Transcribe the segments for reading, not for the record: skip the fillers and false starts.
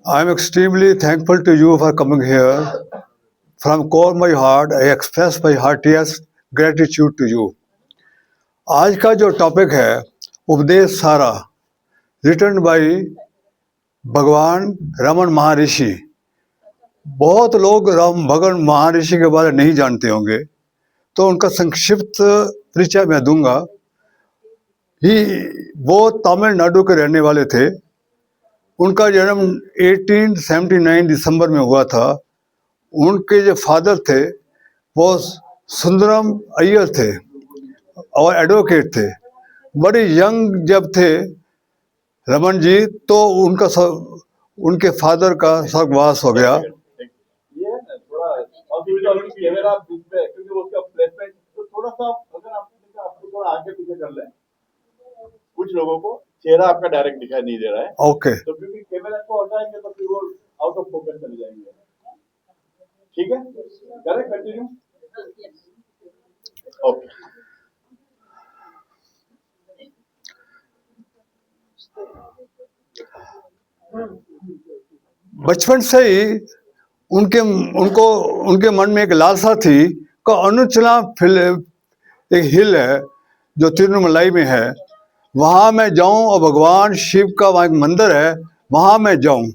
I am extremely thankful to you for coming here. From core my heart, I express my heartiest gratitude to you. आज का जो topic है उपदेश सारा, written by भगवान रमन महर्षि। बहुत लोग राम भगवान महर्षि के बारे में नहीं जानते होंगे, तो उनका संक्षिप्त परिचय मैं दूंगा। वो तमिलनाडु के रहने वाले थे। उनका जन्म 1879 दिसंबर में हुआ था। उनके जो फादर थे वो सुंदरम अय्यर थे और एडवोकेट थे। बड़े यंग जब थे रमन जी, तो उनके फादर का स्वर्गवास हो गया। आगे पीछे कर ले, कुछ लोगों को चेहरा आपका डायरेक्ट दिखाई नहीं दे रहा है। ओके, तो क्योंकि कैमरा को हटाएंगे तो फिर वो आउट ऑफ फोकस चले जाएंगे। ठीक है, करेक्ट, कंटिन्यू। ओके। बचपन से ही उनके मन में एक लालसा थी कि अनुचला एक हिल है जो तिरुमलाई में है, वहाँ मैं जाऊं और भगवान शिव का वहाँ एक मंदिर है, वहाँ मैं जाऊं।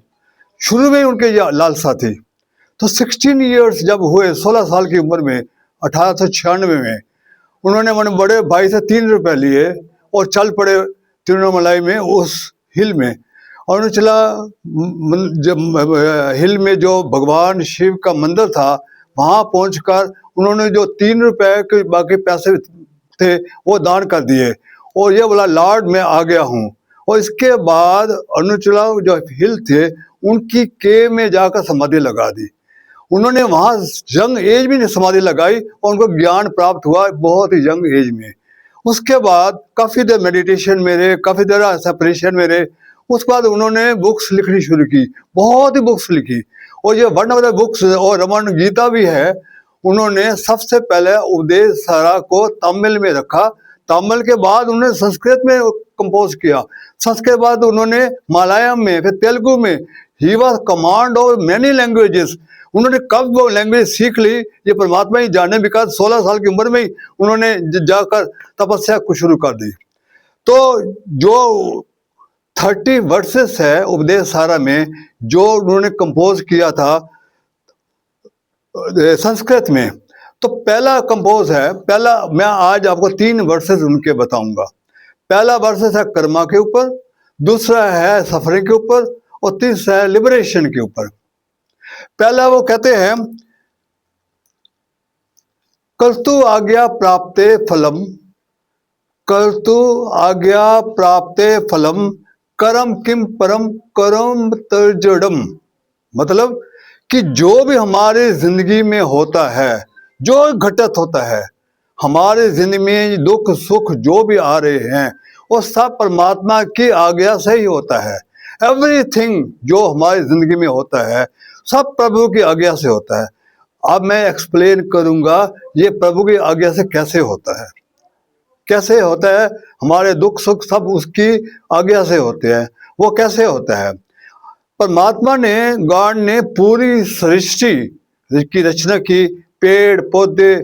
शुरू में उनके ये लालसा थी। तो 16 इयर्स जब हुए, 16 साल की उम्र में, 1896 में, उन्होंने मैंने बड़े भाई से 3 रुपए लिए और चल पड़े तिरुमलाई में, उस हिल में। और उन्होंने चला जब हिल में जो भगवान शिव का मंदिर था, वहाँ पहुंचकर उन्होंने जो 3 रुपए के बाकी पैसे थे वो दान कर दिए और ये बोला लॉर्ड मैं आ गया हूँ। और इसके बाद अनुचला जो हिल थे उनकी केव में जाकर समाधि लगा दी। उन्होंने वहाँ यंग एज में समाधि लगाई और उनको ज्ञान प्राप्त हुआ बहुत ही यंग एज में। उसके बाद काफ़ी देर मेडिटेशन में रहे, काफ़ी देर सेपरेशन में रहे। उसके बाद उन्होंने बुक्स लिखनी शुरू की, बहुत ही बुक्स लिखी। और ये वन ऑफ द बुक्स और रमन गीता भी है। उन्होंने सबसे पहले उपदेश सारा को तमिल में रखा, तमिल के बाद उन्होंने संस्कृत में कंपोज किया, संस्कृत के बाद उन्होंने मलयालम में, फिर तेलुगु में। He was command of many languages. उन्होंने कब वो लैंग्वेज सीख ली ये परमात्मा ही जाने, बिकॉज 16 साल की उम्र में ही उन्होंने जाकर तपस्या को शुरू कर दी। तो जो 30 वर्सेस है उपदेश सारा में, जो उन्होंने कंपोज किया था संस्कृत में, तो पहला कंपोज है, पहला मैं आज आपको 3 वर्सेस उनके बताऊंगा। पहला वर्सेस है कर्मा के ऊपर, दूसरा है सफरिंग के ऊपर और तीसरा है लिबरेशन के ऊपर। पहला वो कहते हैं कर्तु आज्ञा प्राप्ते फलम, कर्तु आज्ञा प्राप्ते फलम करम किम परम करम तर्जडम। मतलब कि जो भी हमारे जिंदगी में होता है, जो घटित होता है हमारे जिंदगी में, दुख सुख जो भी आ रहे हैं वो सब परमात्मा की आज्ञा से ही होता है। एवरीथिंग जो हमारी जिंदगी में होता है सब प्रभु की आज्ञा से होता है। अब मैं एक्सप्लेन करूंगा ये प्रभु की आज्ञा से कैसे होता है, कैसे होता है। हमारे दुख सुख सब उसकी आज्ञा से होते हैं। वो कैसे होता है? परमात्मा ने, गॉड ने पूरी सृष्टि की रचना की, पेड़ पौधे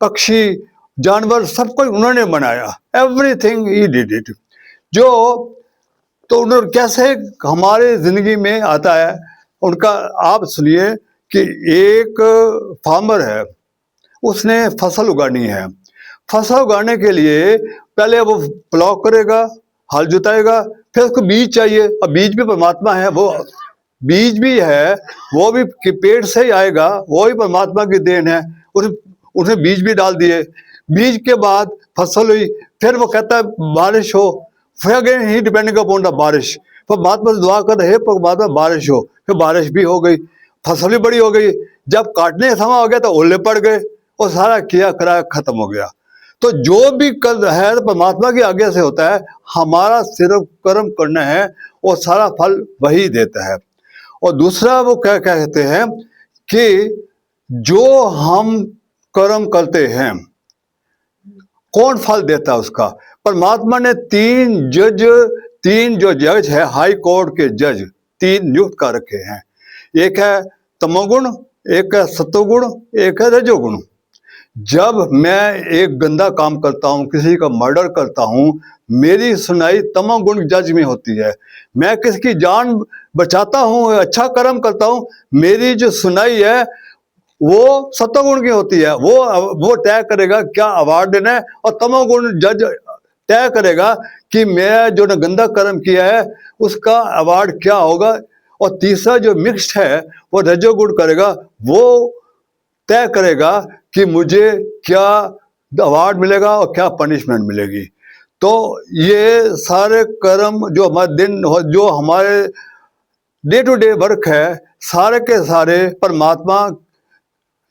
पक्षी जानवर सब कुछ उन्होंने बनाया। Everything he did it. जो तो उन्होंने कैसे हमारे जिंदगी में आता है उनका आप सुनिए कि एक फार्मर है, उसने फसल उगानी है। फसल उगाने के लिए पहले वो प्लॉ करेगा, हल जुताएगा, फिर उसको बीज चाहिए। अब बीज भी परमात्मा है, वो बीज भी है, वो भी पेड़ से ही आएगा, वो ही परमात्मा की देन है। उसने बीज भी डाल दिए। बीज के बाद फसल हुई, फिर वो कहता है बारिश हो, फिर again he depending upon the बारिश। परमात्मा से दुआ कर रहे परमात्मा बारिश हो, फिर बारिश भी हो गई, फसल भी बड़ी हो गई। जब काटने का समय हो गया तो ओले पड़ गए और सारा किया करा खत्म हो गया। तो जो भी कर है परमात्मा की आज्ञा से होता है। हमारा सिर्फ कर्म करना है और सारा फल वही देता है। और दूसरा वो क्या कहते हैं कि जो हम कर्म करते हैं कौन फल देता है उसका? परमात्मा ने तीन जो जज है हाई कोर्ट के जज, तीन नियुक्त कर रखे हैं। एक है तमोगुण, एक है सत्वगुण, एक है रजोगुण। जब मैं एक गंदा काम करता हूँ, किसी का मर्डर करता हूँ, मेरी सुनाई तमोगुण जज में होती है। मैं किसकी जान बचाता हूँ, अच्छा कर्म करता हूँ, मेरी जो सुनाई है वो सत्वगुण की होती है। वो तय करेगा क्या अवार्ड देना है, और तमोगुण जज तय करेगा कि मैं जो ने गंदा कर्म किया है उसका अवार्ड क्या होगा। और तीसरा जो मिक्स्ड है वो रजोगुण करेगा, वो तय करेगा कि मुझे क्या अवार्ड मिलेगा और क्या पनिशमेंट मिलेगी। तो ये सारे कर्म जो हमारे दिन, जो हमारे डे टू डे वर्क है, सारे के सारे परमात्मा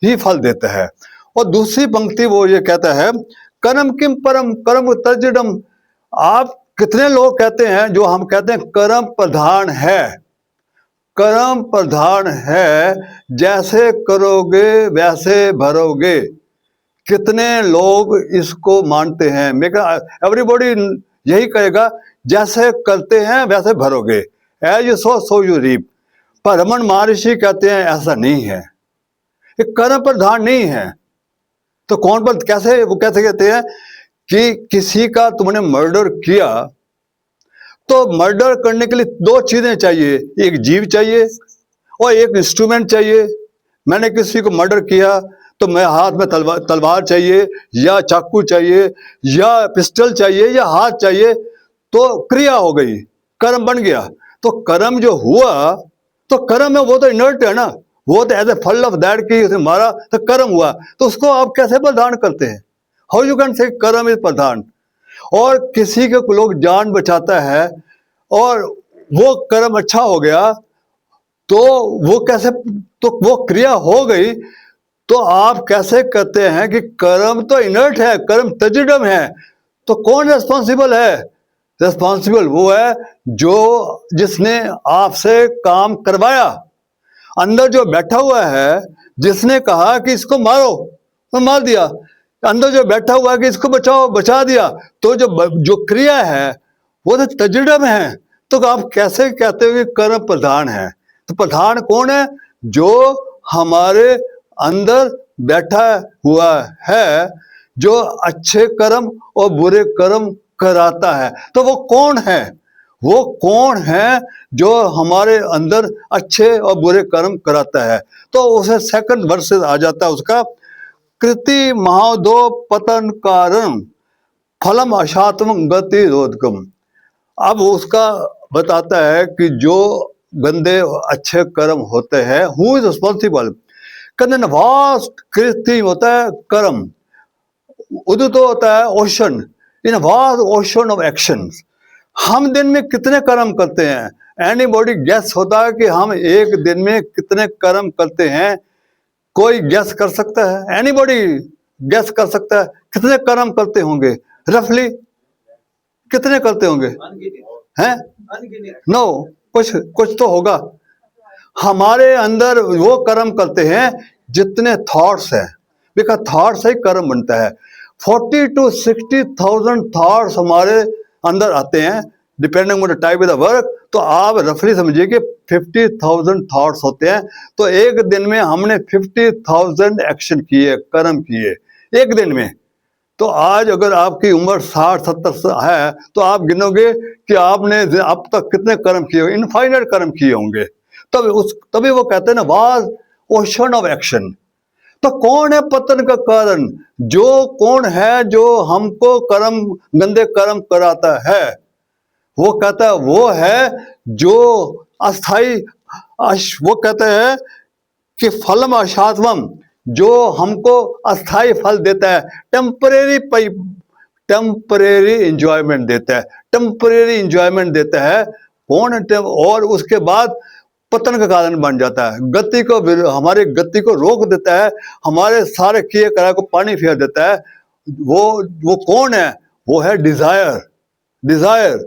ही फल देता है। और दूसरी पंक्ति वो ये कहता है, कर्म किम परम कर्म तजडम। आप कितने लोग कहते हैं, जो हम कहते हैं कर्म प्रधान है, कर्म प्रधान है, जैसे करोगे वैसे भरोगे। कितने लोग इसको मानते हैं? एवरीबॉडी यही कहेगा, जैसे करते हैं वैसे भरोगे, as you sow so you reap. पर रमन महर्षि कहते हैं ऐसा नहीं है, ये कर्म प्रधान नहीं है। तो कौन पर कैसे, वो कैसे कहते हैं कि किसी का तुमने मर्डर किया, तो मर्डर करने के लिए दो चीजें चाहिए, एक जीव चाहिए और एक इंस्ट्रूमेंट चाहिए। मैंने किसी को मर्डर किया तो मैं हाथ में तलवार चाहिए, या चाकू चाहिए, या पिस्टल चाहिए, या हाथ चाहिए, तो क्रिया हो गई, कर्म बन गया। तो कर्म जो हुआ, तो कर्म है वो तो इनर्ट है ना, वो तो एज ए फल ऑफ दैट की उसे मारा तो कर्म हुआ, तो उसको आप कैसे प्रदान करते हैं? हाउ यू कैन से कर्म इज प्रधान। और किसी के लोग जान बचाता है और वो कर्म अच्छा हो गया, तो वो कैसे, तो वो क्रिया हो गई, तो आप कैसे कहते हैं कि कर्म तो इनर्ट है, कर्म तजिडम है? तो कौन रेस्पॉन्सिबल है? रेस्पॉन्सिबल वो है जो जिसने आपसे काम करवाया। अंदर जो बैठा हुआ है, जिसने कहा कि इसको मारो तो मार दिया, अंदर जो बैठा हुआ है कि इसको बचाओ बचा दिया, तो जो क्रिया है वो तो तजिडम है। तो आप कैसे कहते हो कि कर्म प्रधान है? तो प्रधान कौन है? जो हमारे अंदर बैठा हुआ है, जो अच्छे कर्म और बुरे कर्म कराता है। तो वो कौन है? वो कौन है जो हमारे अंदर अच्छे और बुरे कर्म कराता है? तो उसे सेकंड वर्स आ जाता है उसका, कृति महादो पतन कारण फलम अशात्म गति रोधकम। अब उसका बताता है कि जो गंदे अच्छे कर्म होते हैं, हु इज रिस्पॉन्सिबल? कहते वास्ट कृति होता है कर्म, उदय तो होता है ocean, in vast ocean of actions. हम दिन में कितने कर्म करते हैं? एनीबॉडी गैस होता है कि हम एक दिन में कितने कर्म करते हैं? कोई गैस कर सकता है? एनीबॉडी गैस कर सकता है कितने कर्म करते होंगे? रफली कितने करते होंगे? हैं? नो, कुछ तो होगा। हमारे अंदर वो कर्म करते हैं जितने थॉट्स हैं, बिकॉज थॉट से ही कर्म बनता है। 40 to 60,000 थॉट्स हमारे अंदर आते हैं, depending on the type of the work. तो आप रफली समझिए कि 50,000 थॉट्स होते हैं। तो एक दिन में हमने 50,000 एक्शन किए, कर्म किए एक दिन में। तो आज अगर आपकी उम्र 60-70 है, तो आप गिनोगे कि आपने अब तक कितने कर्म किए, इनफाइनाइट कर्म किए होंगे। तभी वो कहते हैं ना, वाज ओशन ऑफ एक्शन। तो कौन है पतन का कारण? जो कौन है जो हमको कर्म, गंदे कर्म कराता है? वो कहता है वो है जो अस्थाई, वो कहते हैं कि फलम अशात्वम, जो हमको अस्थाई फल देता है, टेम्परेरी इंजॉयमेंट देता है, टेम्परेरी इंजॉयमेंट देता है। कौन? और उसके बाद पतन का कारण बन जाता है, गति को, हमारे गति को रोक देता है, हमारे सारे किए कराए को पानी फेर देता है। वो कौन है? वो है desire. Desire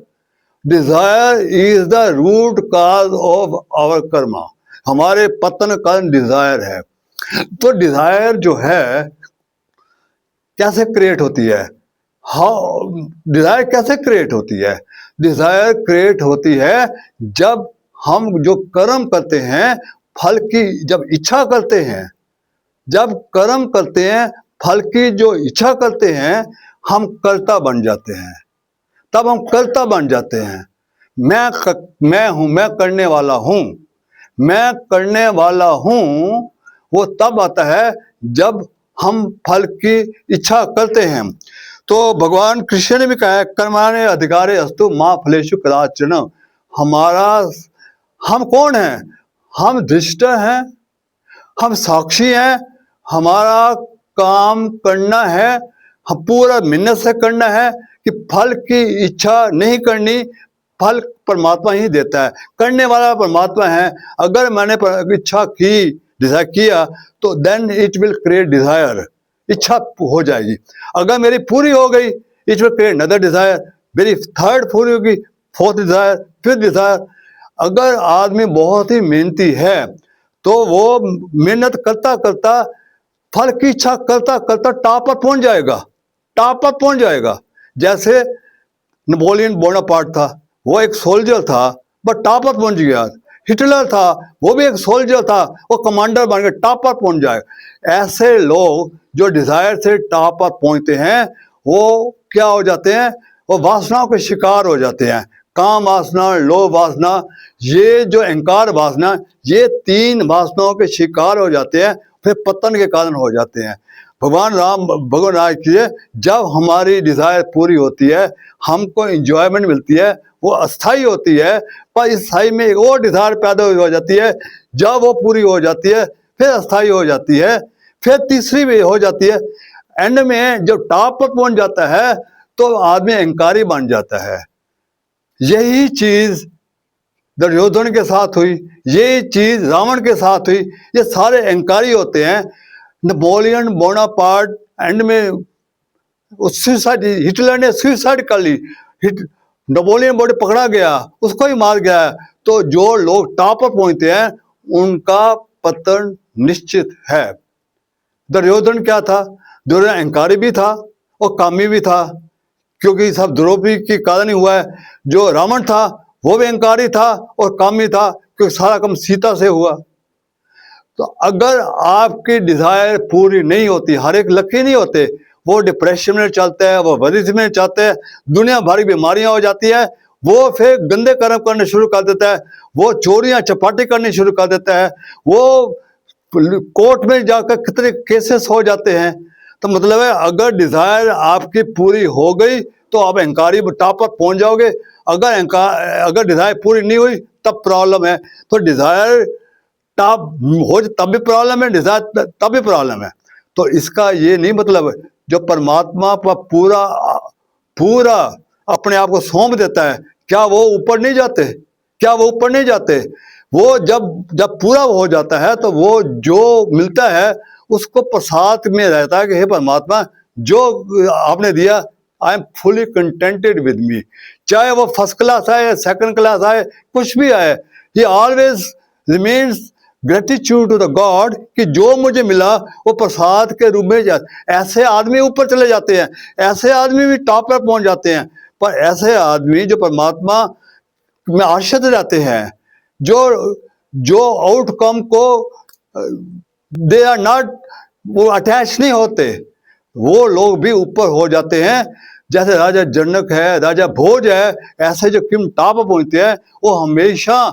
desire is the root cause of our karma. हमारे पतन का कारण डिजायर है। तो डिजायर जो है कैसे क्रिएट होती है? हाउ डिजायर कैसे क्रिएट होती है? डिजायर क्रिएट होती है जब हम जो कर्म करते हैं, फल की जब इच्छा करते हैं, जब कर्म करते हैं, फल की जो इच्छा करते हैं, हम कर्ता बन जाते हैं, तब हम कर्ता बन जाते हैं। मैं हूं, मैं करने वाला हूं, मैं करने वाला हूं, वो तब आता है जब हम फल की इच्छा करते हैं। तो भगवान कृष्ण ने भी कहा है, कर्माणे अधिकारे अस्तु मां फलेषु कदाचन। हमारा, हम कौन हैं? हम दृष्ट हैं, हम साक्षी हैं, हमारा काम करना है, हम पूरा मेहनत से करना है कि फल की इच्छा नहीं करनी, फल परमात्मा ही देता है, करने वाला परमात्मा है। अगर मैंने इच्छा की, डिजायर किया, तो then it will create desire, इच्छा हो जाएगी। अगर मेरी पूरी हो गई, it will create another desire, मेरी थर्ड पूरी होगी, फोर्थ डिजायर, फिफ्थ डिजायर। अगर आदमी बहुत ही मेहनती है तो वो मेहनत करता करता, फल की इच्छा करता करता टॉप पर पहुंच जाएगा, टॉप पर पहुंच जाएगा। जैसे नेपोलियन बोनापार्ट था, वो एक सोल्जर था बट टॉप पर पहुंच गया। हिटलर था, वो भी एक सोल्जर था, वो कमांडर बन गया, टॉप पर पहुंच जाएगा। ऐसे लोग जो डिजायर से टॉप पर पहुंचते हैं, वो क्या हो जाते हैं? वो वासनाओं के शिकार हो जाते हैं। काम वासना, लोभ वासना, ये जो अहंकार वासना, ये तीन वासनाओं के शिकार हो जाते हैं, फिर पतन के कारण हो जाते हैं। भगवान राज कीजिए, जब हमारी डिजायर पूरी होती है, हमको इंजॉयमेंट मिलती है, वो अस्थाई होती है, पर इस स्थाई में एक और डिजायर पैदा हो जाती है। जब वो पूरी हो जाती है, फिर अस्थाई हो जाती है, फिर तीसरी भी हो जाती है। एंड में जब टॉप पर पहुंच जाता है तो आदमी अहंकारी बन जाता है। यही चीज दुर्योधन के साथ हुई, यही चीज रावण के साथ हुई। ये सारे अहंकारी होते हैं। नेपोलियन बोनापार्ट एंड में सुसाइड, हिटलर ने सुसाइड कर ली, नेपोलियन बॉडी पकड़ा गया, उसको ही मार गया। तो जो लोग टॉप पर पहुंचते हैं, उनका पतन निश्चित है। दुर्योधन क्या था? दुर्योधन अहंकारी भी था और कामी भी था, क्योंकि सब द्रौपदी के कारण ही हुआ है। जो रावण था वो भी अहंकारी था और कामी था, क्योंकि सारा काम सीता से हुआ। तो अगर आपकी डिजायर पूरी नहीं होती, हर एक लकी नहीं होते, वो डिप्रेशन में चलते हैं, वो वरिष्ठ में चलते हैं, दुनिया भर की बीमारियां हो जाती है, वो फिर गंदे कर्म करने शुरू कर देता है, वो चोरियां चपाटी करनी शुरू कर देता है, वो कोर्ट में जाकर कितने केसेस हो जाते हैं। तो मतलब है, अगर डिजायर आपकी पूरी हो गई तो आप अहंकारी टॉप पर पहुंच जाओगे। अगर डिजायर पूरी नहीं हुई तब प्रॉब्लम है। तो डिजायर टॉप हो तब भी प्रॉब्लम है, डिजायर तब भी प्रॉब्लम है। तो इसका ये नहीं मतलब जो परमात्मा पर पूरा पूरा अपने आप को सौंप देता है, क्या वो ऊपर नहीं जाते? क्या वो ऊपर नहीं जाते? वो जब पूरा हो जाता है तो वो जो मिलता है उसको प्रसाद में रहता है कि हे परमात्मा, जो आपने दिया, I am fully contented with me. चाहे वो फर्स्ट क्लास आए, सेकंड क्लास आए, कुछ भी आए, he always remains gratitude to the God, कि जो मुझे मिला वो प्रसाद के रूप में ऐसे आदमी ऊपर चले जाते हैं, ऐसे आदमी भी टॉप पर पहुंच जाते हैं। पर ऐसे आदमी जो परमात्मा में आश्रित रहते हैं, जो आउटकम को दे आर नॉट, वो अटैच नहीं होते, वो लोग भी ऊपर हो जाते हैं। जैसे राजा जनक है, राजा भोज है, ऐसे जो किम टॉप पर पहुंचते हैं, वो हमेशा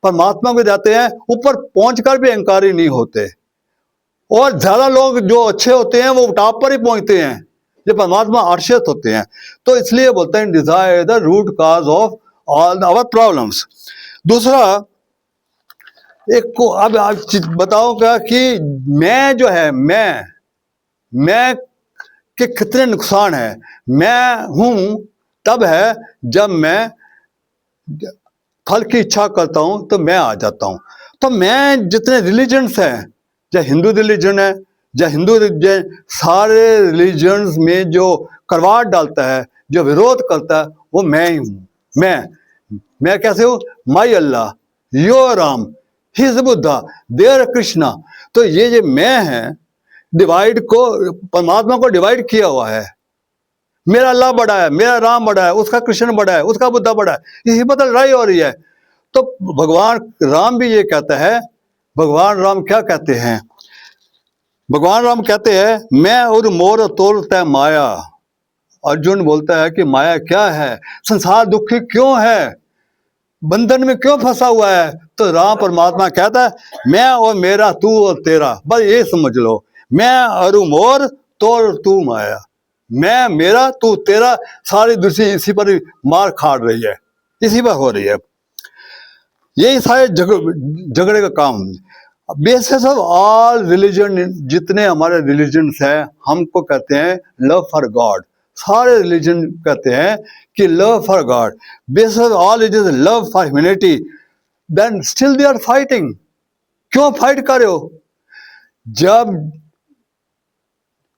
परमात्मा को जाते हैं, ऊपर पहुंचकर भी अहंकारी नहीं होते। और ज्यादा लोग जो अच्छे होते हैं वो टॉप पर ही पहुंचते हैं, जो परमात्मा आश्रित होते हैं। तो इसलिए बोलते हैं desire the root cause of all our problems. दूसरा, एक को अब आप बताओ क्या कि मैं जो है, मैं के कितने नुकसान है। मैं हूं तब है जब मैं फल की इच्छा करता हूं तो मैं आ जाता हूं। तो मैं जितने रिलीजन्स हैं, चाहे हिंदू रिलीजन है, चाहे हिंदू रिलीजन, सारे रिलीजन्स में जो करवाट डालता है, जो विरोध करता है, वो मैं ही हूं। मैं कैसे हूं? My Allah, your Ram, his Buddha, their Krishna. तो ये जो मैं है, डिवाइड को, परमात्मा को डिवाइड किया हुआ है। मेरा अल्लाह बड़ा है, मेरा राम बड़ा है, उसका कृष्ण बड़ा है, उसका बुद्धा बड़ा है, इसी पर लड़ाई हो रही है। तो भगवान राम भी ये कहता है, भगवान राम क्या कहते हैं? भगवान राम कहते हैं मैं और मोर तोड़ता माया। अर्जुन बोलता है कि माया क्या है, संसार दुखी क्यों है, बंधन में क्यों फंसा हुआ है? तो राम परमात्मा कहता है मैं और मेरा, तू और तेरा, बस ये समझ लो, मैं और मोर तो और तू माया, मैं मेरा तू तेरा, सारी दूसरी इसी पर मार खाड़ रही है, इसी पर हो रही है। यही सारे झगड़े का काम। बेसिस ऑफ ऑल रिलीजन, जितने हमारे रिलीजन्स हैं, हमको कहते हैं लव फॉर गॉड। सारे रिलीजन कहते हैं कि love for God. Basis of all it is love for humanity. Then still they are fighting. क्यों फाइट कर रहे हो?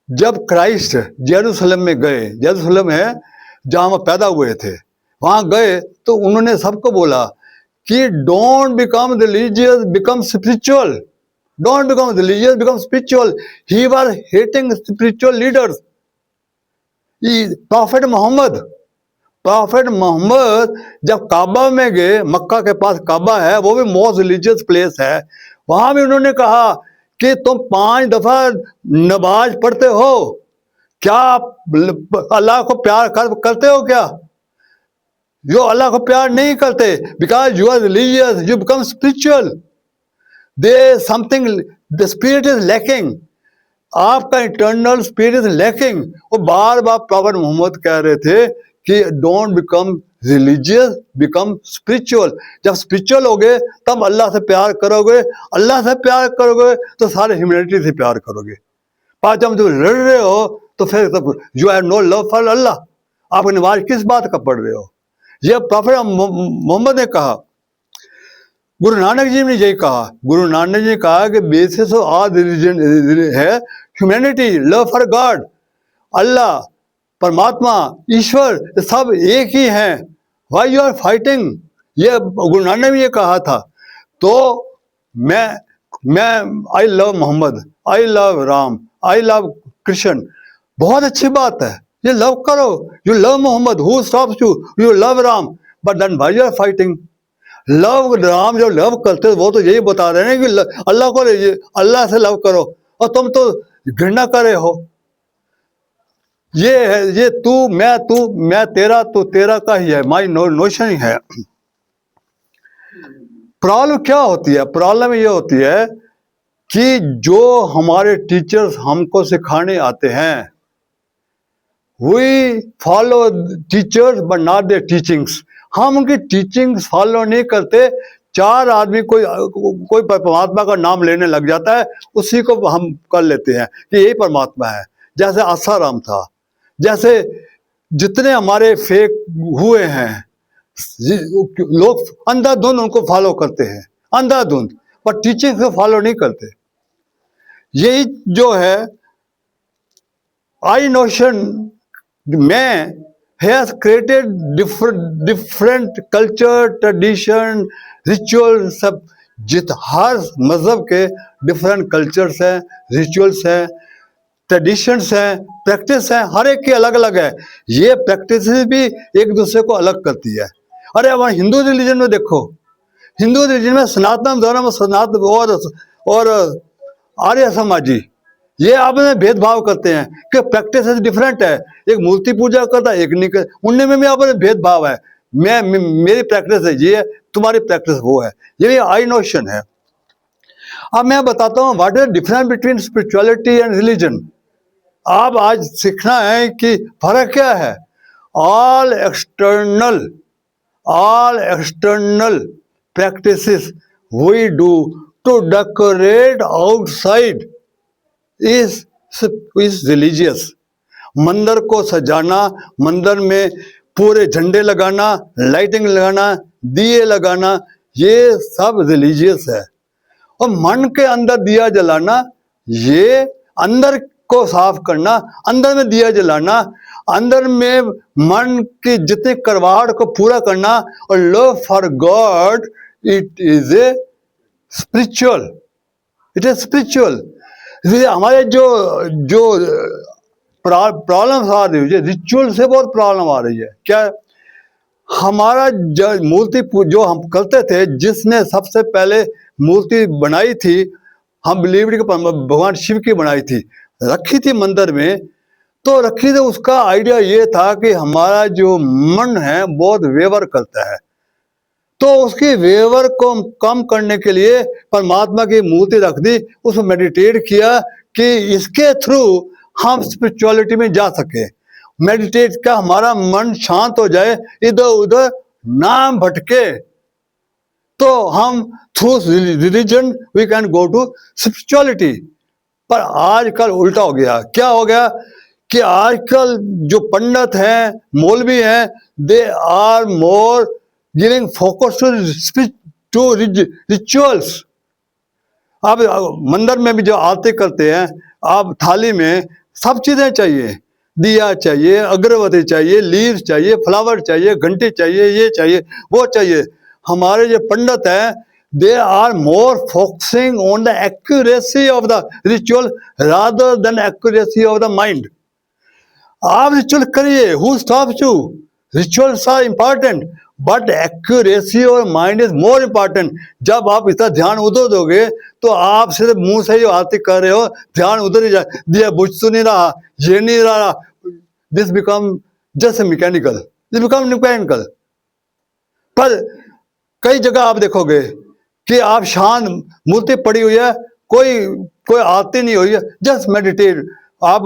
जब क्राइस्ट जेरूसलम में गए, जेरूसलम है जहां वो पैदा हुए थे, वहां गए तो उन्होंने सबको बोला कि don't become religious, become spiritual. Don't become religious, become spiritual. He was hating spiritual leaders. Prophet Muhammad जब काबा में गए, मक्का के पास काबा है, वो भी मोस्ट रिलीजियस प्लेस है, वहां भी उन्होंने कहा कि तुम 5 दफा नमाज पढ़ते हो, क्या आप अल्लाह को प्यार करते हो क्या? जो अल्लाह को प्यार नहीं करते, because you are religious, you become spiritual, they something, the spirit is lacking, आपका इंटरनल स्पिरिट इज लैकिंग। वो बार बार प्रॉफेट मोहम्मद कह रहे थे कि don't become religious, become spiritual. जब स्पिरिचुअल होगे तब अल्लाह से प्यार करोगे, अल्लाह से प्यार करोगे तो सारे ह्यूमैनिटी से प्यार करोगे। पर जब तुम लड़ रहे हो तो फिर you have no love for Allah. आप नमाज किस बात का पढ़ रहे हो? यह प्रॉफेट मोहम्मद ने कहा। गुरु नानक जी ने यही कहा। गुरु नानक जी ने कहा कि बेसिस ऑफ ऑल रिलीजन है humanity, love for God. Allah, परमात्मा, ईश्वर सब एक ही हैं। Why you are fighting? ये गुरु नानक ने ये कहा था। तो मैं I love Muhammad, I love Ram, I love Krishna. बहुत अच्छी बात है, ये लव करो। You love Muhammad, who stops you? You love Ram, but then why you are fighting? Love Ram जो लव करते वो तो यही बता रहे हैं कि अल्लाह को, अल्लाह से लव करो, और तुम तो घृणा कर रहे हो। ये है, ये तू मैं तेरा, तो तेरा का ही है, माई नोशन ही है। प्रॉब्लम क्या होती है? प्रॉब्लम ये होती है कि जो हमारे टीचर्स हमको सिखाने आते हैं, we follow teachers but not their teachings. हम उनकी टीचिंग्स फॉलो नहीं करते। 4 आदमी कोई परमात्मा का नाम लेने लग जाता है, उसी को हम कर लेते हैं कि यही परमात्मा है। जैसे आसाराम था, जैसे जितने हमारे फेक हुए हैं, लोग अंधाधुंध उनको फॉलो करते हैं, अंधाधुंध, पर टीचिंग को फॉलो नहीं करते। यही जो है आई नोशन में has created different culture, tradition, ritual। सब हर मजहब के डिफरेंट कल्चर्स हैं, रिचुअल्स हैं, ट्रेडिशंस हैं, प्रैक्टिस हैं, हर एक की अलग अलग है। ये प्रैक्टिस भी एक दूसरे को अलग करती है। अरे हमारे हिंदू रिलीजन में देखो, हिंदू रिलीजन में सनातन धर्म, सनातन और आर्य समाजी, ये आपस में भेदभाव करते हैं कि प्रैक्टिस डिफरेंट है। एक मूर्ति पूजा करता है, एक नहीं कर, उनमें भी आपस में भेदभाव है। मेरी प्रैक्टिस है ये, तुम्हारी प्रैक्टिस वो है। ये भी आई नोशन है। अब मैं बताता हूँ what is difference between spirituality and religion. आप आज सीखना है कि फर्क क्या है। All external practices we do to decorate outside is religious। मंदिर को सजाना, मंदिर में पूरे झंडे लगाना, लाइटिंग लगाना, दिए लगाना, ये सब रिलीजियस है। और मन के अंदर दिया जलाना, ये अंदर को साफ करना, अंदर में दिया जलाना, अंदर में मन की जितने करवाहट को पूरा करना, और love for God, it is a spiritual. It is spiritual. हमारे जो प्रॉब्लम आ रही है, रिचुअल से बहुत प्रॉब्लम आ रही है। क्या हमारा मूर्ति जो हम करते थे, जिसने सबसे पहले मूर्ति बनाई थी, हम बिलीव कि भगवान शिव की बनाई थी, रखी थी मंदिर में, तो रखी थी। उसका आइडिया ये था कि हमारा जो मन है बहुत वेवर करता है, तो उसकी वेवर को कम करने के लिए परमात्मा की मूर्ति रख दी, उसमें मेडिटेट किया कि इसके थ्रू हम स्पिरिचुअलिटी में जा सके। मेडिटेट का हमारा मन शांत हो जाए, इधर उधर नाम भटके, तो हम through religion we can go to spirituality. पर आजकल उल्टा हो गया। क्या हो गया कि आजकल जो पंडित हैं, मौलवी हैं, they are more giving focus to rituals. अब मंदिर में भी जो आरती करते हैं, आप थाली में सब चीजें चाहिए, दिया चाहिए, अगरबत्ती चाहिए, लीव चाहिए, फ्लावर चाहिए, घंटी चाहिए, ये चाहिए, वो चाहिए। हमारे जो पंडित हैं, they are more focusing on the accuracy of the ritual rather than accuracy of the mind. आप रिचुअल करिए, who stops you? Rituals are important, but accuracy और माइंड इज मोर इंपॉर्टेंट। जब आप इतना ध्यान उधर दोगे, तो आप सिर्फ मुंह से ही आरती कर रहे हो, ध्यान उधर ही जाए, दिया बुझ तो नहीं रहा, ये नहीं रहा, this become just mechanical, this become mechanical. पर कई जगह आप देखोगे कि आप शांत, मूर्ति पड़ी हुई है, कोई आरती नहीं हुई है, जस्ट मेडिटेट। आप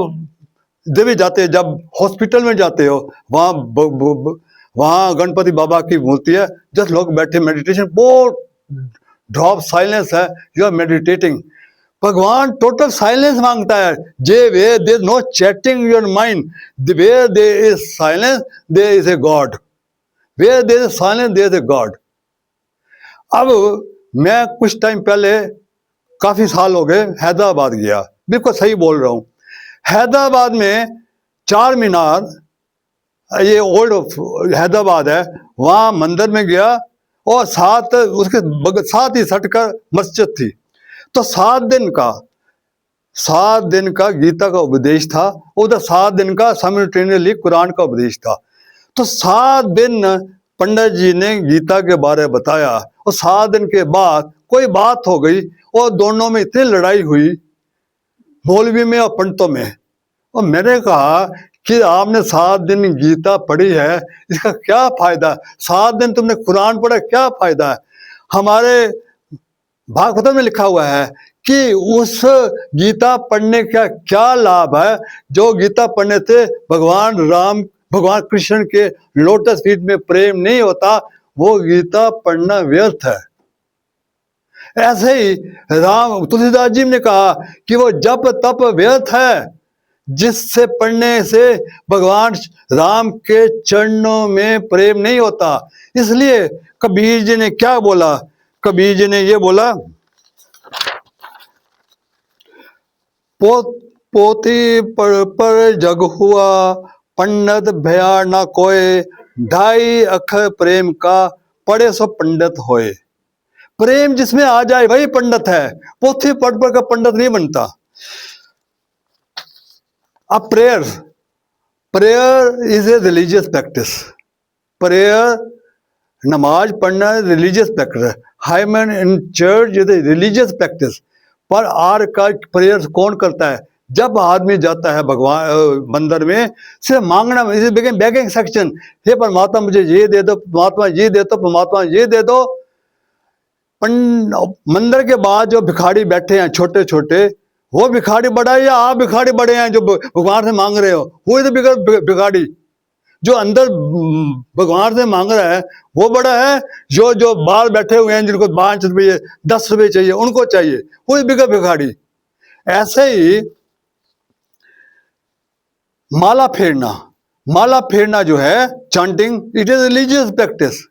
देवी जाते हैं, जब हॉस्पिटल में जाते हो, वहां गणपति बाबा की मूर्ति है, जस्ट लोग बैठे मेडिटेशन, बहुत ड्रॉप साइलेंस है, यू आर मेडिटेटिंग। भगवान टोटल साइलेंस मांगता है। जे way there no chatting your mind, where there is silence there is a god, where there is silence there is a god. अब मैं कुछ टाइम पहले, काफी साल हो गए, हैदराबाद गया, बिल्कुल सही बोल रहा हूं। हैदराबाद में चार मीनार, ये ओल्ड हैदराबाद है, वहां मंदिर में गया, और उसके साथ ही सटकर मस्जिद थी। तो 7 दिन का गीता का उपदेश था, उधर 7 दिन का साइमल्टेनियसली कुरान का उपदेश था। तो 7 दिन पंडित जी ने गीता के बारे में बताया, और 7 दिन के बाद कोई बात हो गई, और दोनों में इतनी लड़ाई हुई, मौलवी में और पंडितों में। और मैंने कहा कि आपने 7 दिन गीता पढ़ी है, इसका क्या फायदा? 7 दिन तुमने कुरान पढ़ा, क्या फायदा है? हमारे भागवत में लिखा हुआ है कि उस गीता पढ़ने का क्या लाभ है, जो गीता पढ़ने से भगवान राम, भगवान कृष्ण के लोटस फीट में प्रेम नहीं होता, वो गीता पढ़ना व्यर्थ है। ऐसे ही तुलसीदास जी ने कहा कि वो जप तप व्यर्थ है, जिससे पढ़ने से भगवान राम के चरणों में प्रेम नहीं होता। इसलिए कबीर जी ने क्या बोला? कबीर जी ने ये बोला, पोथी पर जग हुआ, पंडित भया ना कोय, 2.5 अक्षर प्रेम का, पढ़े सो पंडित होए। प्रेम जिसमें आ जाए वही पंडित है, पोथी पढ़ का पंडित नहीं बनता। अब prayer is a religious practice. Prayer, namaz पढ़ना religious practice. Hymn in church is a religious practice. पर आर का प्रेयर कौन करता है? जब आदमी जाता है भगवान मंदिर में, सिर्फ मांगना, बेगिंग सेक्शन, हे परमात्मा मुझे ये दे दो, परमात्मा ये दे दो, परमात्मा ये दे दो। मंदिर के बाद जो भिखारी बैठे हैं छोटे छोटे, वो भिखारी बड़ा है या आप भिखारी बड़े हैं जो भगवान से मांग रहे हो? वो तो भिखारी जो अंदर भगवान से मांग रहा है वो बड़ा है, जो बाहर बैठे हुए हैं, जिनको 5 रुपये 10 रुपये चाहिए, उनको चाहिए, वो बिगड़ भिखारी। ऐसे ही माला फेरना जो है, chanting, it is religious practice.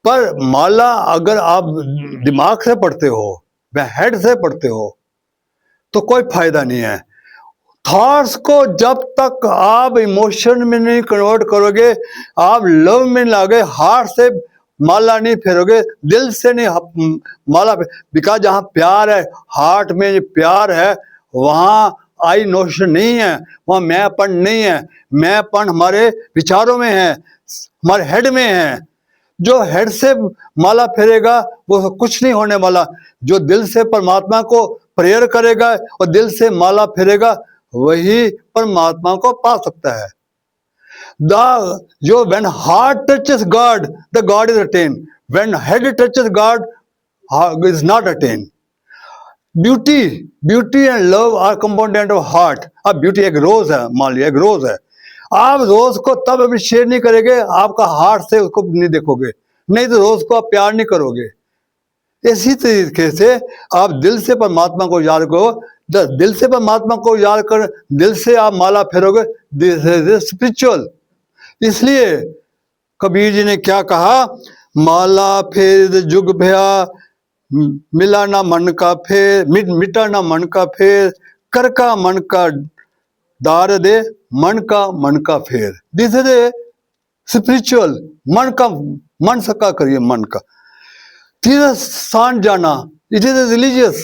पर माला अगर आप दिमाग से पढ़ते हो, हेड से पढ़ते हो, तो कोई फायदा नहीं है। थॉट्स को जब तक आप इमोशन में नहीं कन्वर्ट करोगे, आप लव में लागे, हार्ट से माला नहीं फेरोगे, दिल से नहीं माला, बिकॉज जहां प्यार है, हार्ट में प्यार है, वहां आई नोशन नहीं है, वहाँ मैंपन नहीं है। मैंपन हमारे विचारों में है, हमारे हेड में है। जो हेड से माला फेरेगा वो कुछ नहीं होने वाला। जो दिल से परमात्मा को प्रेयर करेगा और दिल से माला फेरेगा वही परमात्मा को पा सकता है। When heart touches God, the God is attained. When head touches God, is not attained. Beauty and love are component of heart. अब ब्यूटी एक रोज है, मान लिया एक रोज है, आप रोज को तब अप्रिशिएट नहीं करेंगे आपका हार्ट से उसको नहीं देखोगे, नहीं तो रोज को आप प्यार नहीं करोगे। इसी तरीके से आप दिल से परमात्मा को याद करो, दिल से परमात्मा को याद कर, दिल से आप माला फेरोगे, दिस इज स्पिरिचुअल। इसलिए कबीर जी ने क्या कहा, माला फेर जुग भया, मिला ना मन का फेर, मिटा ना मन का फेर, कर का मन का दार दे, मन का फेर। This is a spiritual. मन सका करिए, मन का तीर्थ स्थान जाना, इट इज रिलीजियस।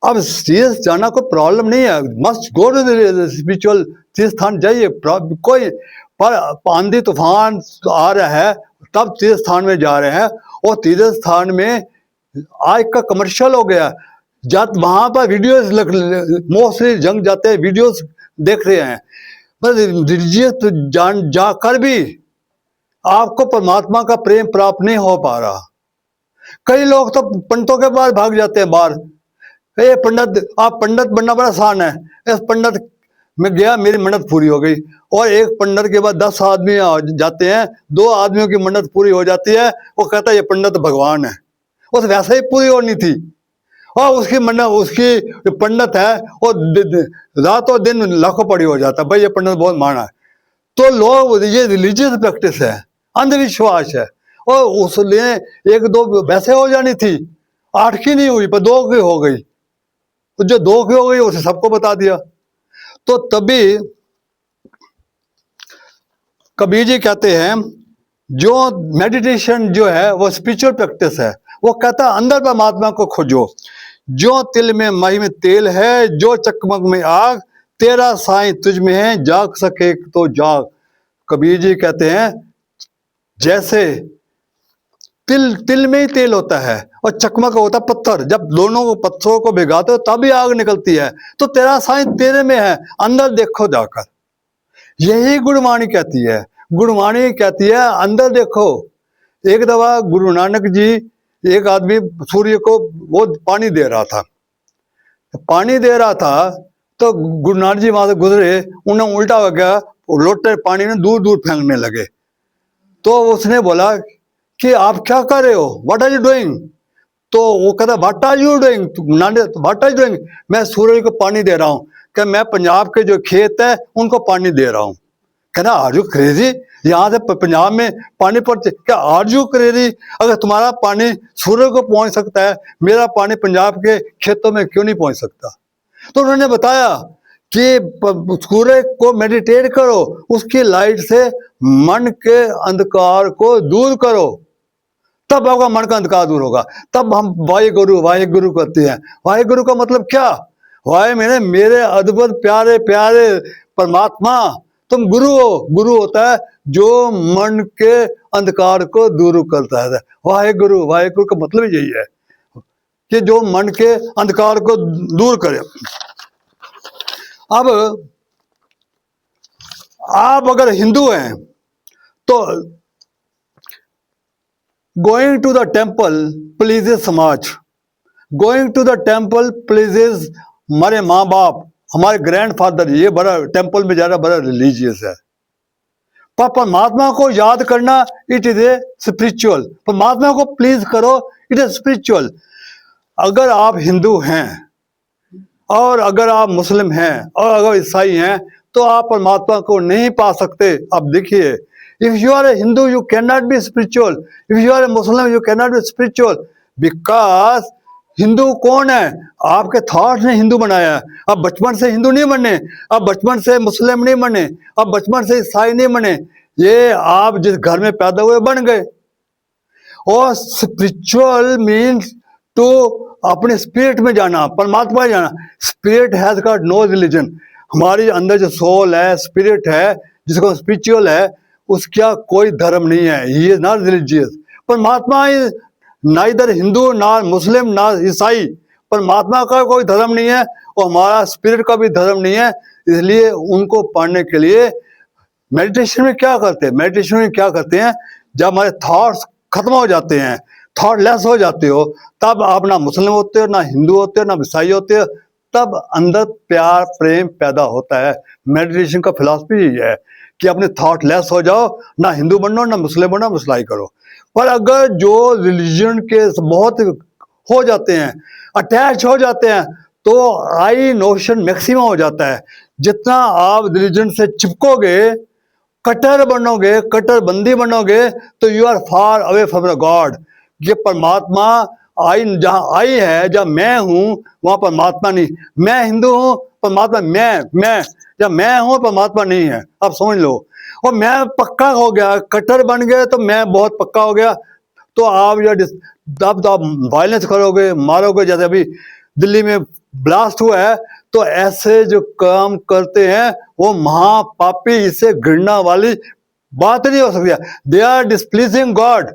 अब तीर्थ जाना कोई प्रॉब्लम नहीं है, मस्ट गो टू स्पिरिचुअल, तीर्थ स्थान जाइए। कोई पर आंधी तूफान आ रहा है तब तीर्थ स्थान में जा रहे हैं, और तीर्थ स्थान में आज का कमर्शियल हो गया, वहां पर वीडियोस मोस्टली जंग जाते हैं, वीडियोस देख रहे हैं, पर रिलीजियस जाकर भी आपको परमात्मा का प्रेम प्राप्त नहीं हो पा रहा। कई लोग तो पंडितों के पास भाग जाते हैं बाहर, ये पंडित, आप पंडित बनना बड़ा आसान है, इस पंडित में गया मेरी मन्नत पूरी हो गई, और एक पंडित के बाद 10 आदमी जाते हैं, 2 आदमियों की मन्नत पूरी हो जाती है, वो कहता है ये पंडित भगवान है, उस वैसे ही पूरी होनी थी, और उसकी मन्नत, उसकी पंडित है और रातों दिन लाखों पड़ी हो जाता, भाई ये पंडित बहुत माना है। तो लोग, ये रिलीजियस प्रैक्टिस है, अंधविश्वास है, और उसने 1-2 वैसे हो जानी थी, 8 की नहीं हुई पर 2 की हो गई, तो जो 2 की हो गई उसे सबको बता दिया। तो तभी कबीर जी कहते हैं जो मेडिटेशन जो है वो स्पिरिचुअल प्रैक्टिस है, वो कहता है अंदर परमात्मा को खोजो। जो तिल में मही में तेल है, जो चकमक में आग, तेरा साईं तुझ में है, जाग सके तो जाग। कबीर जी कहते हैं जैसे तिल में ही तेल होता है और चकमक होता है पत्थर, जब दोनों पत्थरों को भिगाते हो तभी आग निकलती है, तो तेरा साईं तेरे में है, अंदर देखो जाकर। यही गुरुवाणी कहती है। गुरुवाणी कहती है अंदर देखो। एक दफा गुरु नानक जी, एक आदमी सूर्य को वो पानी दे रहा था, तो गुरु नानक जी वहां से गुजरे, उन्हें उल्टा हो गया, लोटे पानी में दूर दूर फेंकने लगे। तो उसने बोला कि आप क्या कर रहे हो, व्हाट आर यू डूइंग? तो वो कहता what are you doing, what are you doing? मैं सूर्य को पानी दे रहा हूँ। क्या मैं पंजाब के जो खेत है उनको पानी दे रहा हूँ। कहना आर यू क्रेजी, यहाँ से पंजाब में पानी पड़ते, क्या आर यू क्रेजी? अगर तुम्हारा पानी सूर्य को पहुंच सकता है, मेरा पानी पंजाब के खेतों में क्यों नहीं पहुंच सकता? तो उन्होंने बताया कि सूर्य को मेडिटेट करो, उसकी लाइट से मन के अंधकार को दूर करो, तब आपका मन का अंधकार दूर होगा। तब हम वाहे गुरु करते हैं। वाहे गुरु का मतलब क्या? वाहे मेरे अद्भुत प्यारे प्यारे परमात्मा, तुम गुरु हो। गुरु होता है जो मन के अंधकार को दूर करता है। वाहे गुरु का मतलब यही है कि जो मन के अंधकार को दूर करे। अब आप अगर हिंदू हैं तो going to the temple pleases समाज, going to the temple pleases हमारे माँ बाप, हमारे ग्रैंडफादर, ये बड़ा टेम्पल में जाना बड़ा रिलीजियस है। पर परमात्मा को याद करना इट इज ए स्पिरिचुअल। परमात्मा को प्लीज करो, इट इज स्पिरिचुअल। अगर आप हिंदू हैं और अगर आप मुस्लिम हैं और अगर ईसाई हैं तो आप परमात्मा को नहीं पा सकते। अब देखिए, if you are a Hindu you can not be spiritual, if you are a Muslim you can not be spiritual, because Hindu कौन है? आपके थॉट्स ने हिंदू बनाया है। अब बचपन से हिंदू नहीं बने, अब बचपन से मुस्लिम नहीं बने, अब बचपन से ईसाई नहीं बने, ये आप जिस घर में पैदा हुए बन गए। और स्पिरिचुअल मीन्स टू अपने स्पिरिट में जाना, परमात्मा में जाना। Spirit has got no religion. हमारे अंदर जो सोल है, स्पिरिट है, जिसको स्पिरिचुअल है, उसका कोई धर्म नहीं है। He is not religious. परमात्मा इज नाइदर हिंदू ना मुस्लिम ना ईसाई। परमात्मा का कोई धर्म नहीं है और हमारा स्पिरिट का भी धर्म नहीं है। इसलिए उनको पाने के लिए मेडिटेशन में क्या करते हैं? मेडिटेशन में क्या करते हैं? जब हमारे थॉट्स खत्म हो जाते हैं, थॉट लेस हो जाते हो, तब आप ना मुस्लिम होते हो, ना हिंदू होते हो, ना ईसाई होते हो, तब अंदर प्यार प्रेम पैदा होता है। मेडिटेशन का फिलॉसफी यही है कि अपने थॉट लेस हो जाओ, ना हिंदू बनो, ना मुस्लिम बनो, ना ईसाई करो। पर अगर जो रिलीजन के बहुत हो जाते हैं, अटैच हो जाते हैं, तो आई नोशन मैक्सिमम हो जाता है। जितना आप रिलीजन से चिपकोगे, कट्टर बनोगे, कट्टरबंदी बनोगे, तो you are far away from the God. ये परमात्मा आई, जहाँ आई है, जहाँ मैं हूँ वहाँ परमात्मा नहीं। मैं हिंदू हूँ, परमात्मा मैं जब मैं हूँ परमात्मा नहीं है। आप समझ लो। और मैं पक्का हो गया, कट्टर बन गए तो मैं बहुत पक्का हो गया, तो आप तब तो आप वायलेंस करोगे, मारोगे। जैसे अभी दिल्ली में ब्लास्ट हुआ है, तो ऐसे जो काम करते हैं वो महापापी, इससे घृणा वाली बात नहीं हो सकती। They are displeasing god.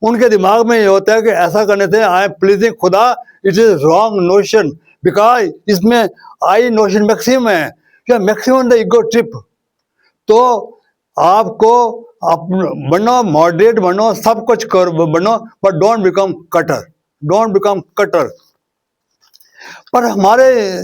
उनके दिमाग में ये होता है कि ऐसा करने से आई एम प्लीजिंग खुदा। It is wrong notion, because इसमें आई नोशन मैक्सिमम है, क्या मैक्सिमम द ईगो ट्रिप। तो आपको बनो, मॉडरेट बनो, सब कुछ कर बनो, but don't become cutter, don't become cutter. पर हमारे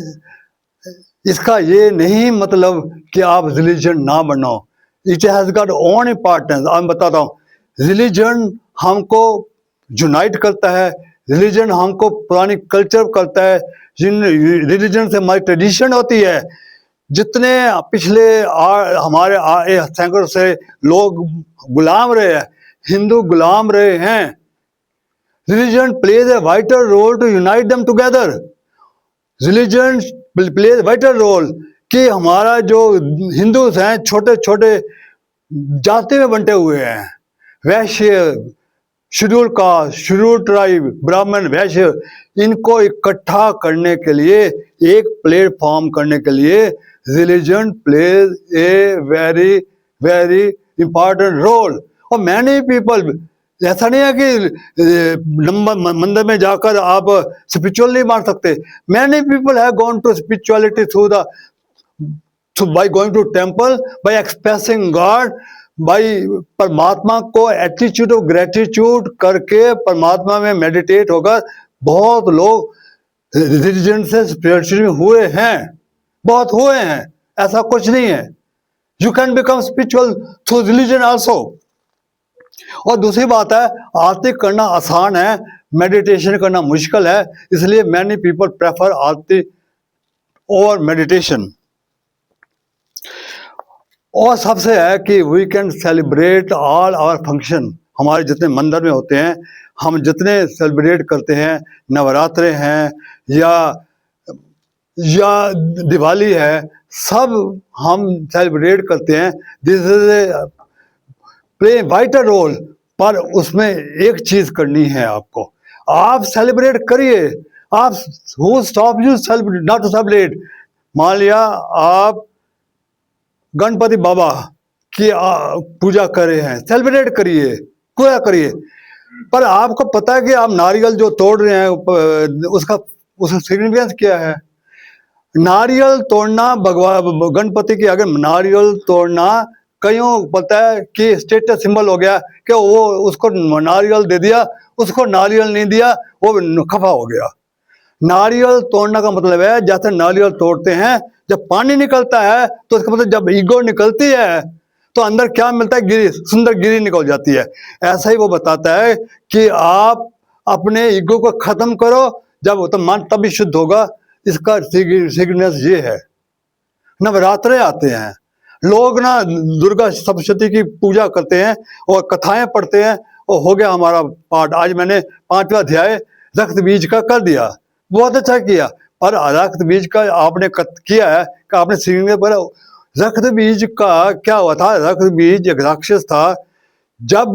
इसका ये नहीं मतलब कि आप रिलीजन ना बनो। It has got own importance. मैं बताता हूँ, रिलीजन हमको यूनाइट करता है, रिलीजन हमको पुरानी कल्चर करता है, जिन रिलीजन से हमारी ट्रेडिशन होती है। जितने पिछले हमारे सैकड़ों से लोग गुलाम रहे हैं, हिंदू गुलाम रहे हैं। Religion plays a vital role to unite them together. Religion plays vital role कि हमारा जो हिंदूज हैं, छोटे छोटे जाति में बंटे हुए हैं, वैश्य, शेड्यूल कास्ट, शेड्यूल ट्राइब, ब्राह्मण, वैश्य, इनको इकट्ठा करने के लिए, एक प्लेटफॉर्म करने के लिए religion plays a very very important role. और मैनी पीपल, ऐसा नहीं है कि मंदिर में जाकर आप स्पिरिचुअल नहीं मार सकते। Many people have gone to spirituality through the by going to temple, by expressing God, by परमात्मा को एटीट्यूड ऑफ ग्रेटिट्यूड करके परमात्मा में मेडिटेट होकर बहुत लोग रिलीजन से स्पिरिचुअल हुए हैं, बहुत हुए हैं। ऐसा कुछ नहीं है। You can become spiritual through religion also. और दूसरी बात है, आरती करना आसान है, मेडिटेशन करना मुश्किल है। इसलिए मैनी पीपल प्रेफर आरती और मेडिटेशन। और सबसे है कि we can celebrate all our function. हमारे जितने मंदिर में होते हैं, हम जितने सेलिब्रेट करते हैं, नवरात्रे हैं या दिवाली है, सब हम सेलिब्रेट करते हैं। This is a play vital role. पर उसमें एक चीज करनी है आपको, आप सेलिब्रेट करिए। आप who stop you celebrate not to celebrate. मान लिया आप गणपति बाबा की पूजा कर रहे हैं, सेलिब्रेट करिए, पूरा करिए। पर आपको पता है कि आप नारियल जो तोड़ रहे हैं, उसका सिग्निफिकेंस क्या है? नारियल तोड़ना, भगवान गणपति के आगे नारियल तोड़ना कईयों पता है कि स्टेटस सिंबल हो गया कि वो उसको नारियल दे दिया, उसको नारियल नहीं दिया, वो खफा हो गया। नारियल तोड़ने का मतलब है, जैसे नारियल तोड़ते हैं, जब पानी निकलता है तो इसका मतलब जब ईगो निकलती है तो अंदर क्या मिलता है? गिरी, सुंदर गिरी निकल जाती है। ऐसा ही वो बताता है कि आप अपने ईगो को खत्म करो, जब तो मन तभी शुद्ध होगा। इसका सिग्नेचर ये है। नवरात्रे आते हैं, लोग ना दुर्गा सप्तशती की पूजा करते हैं और कथाएं पढ़ते हैं, और हो गया हमारा पाठ। आज मैंने 5वां अध्याय रक्त बीज का कर दिया, बहुत अच्छा किया। पर रक्त बीज का आपने किया है कि आपने सीखने पर रक्त बीज का क्या हुआ था? रक्त बीज एक राक्षस था। जब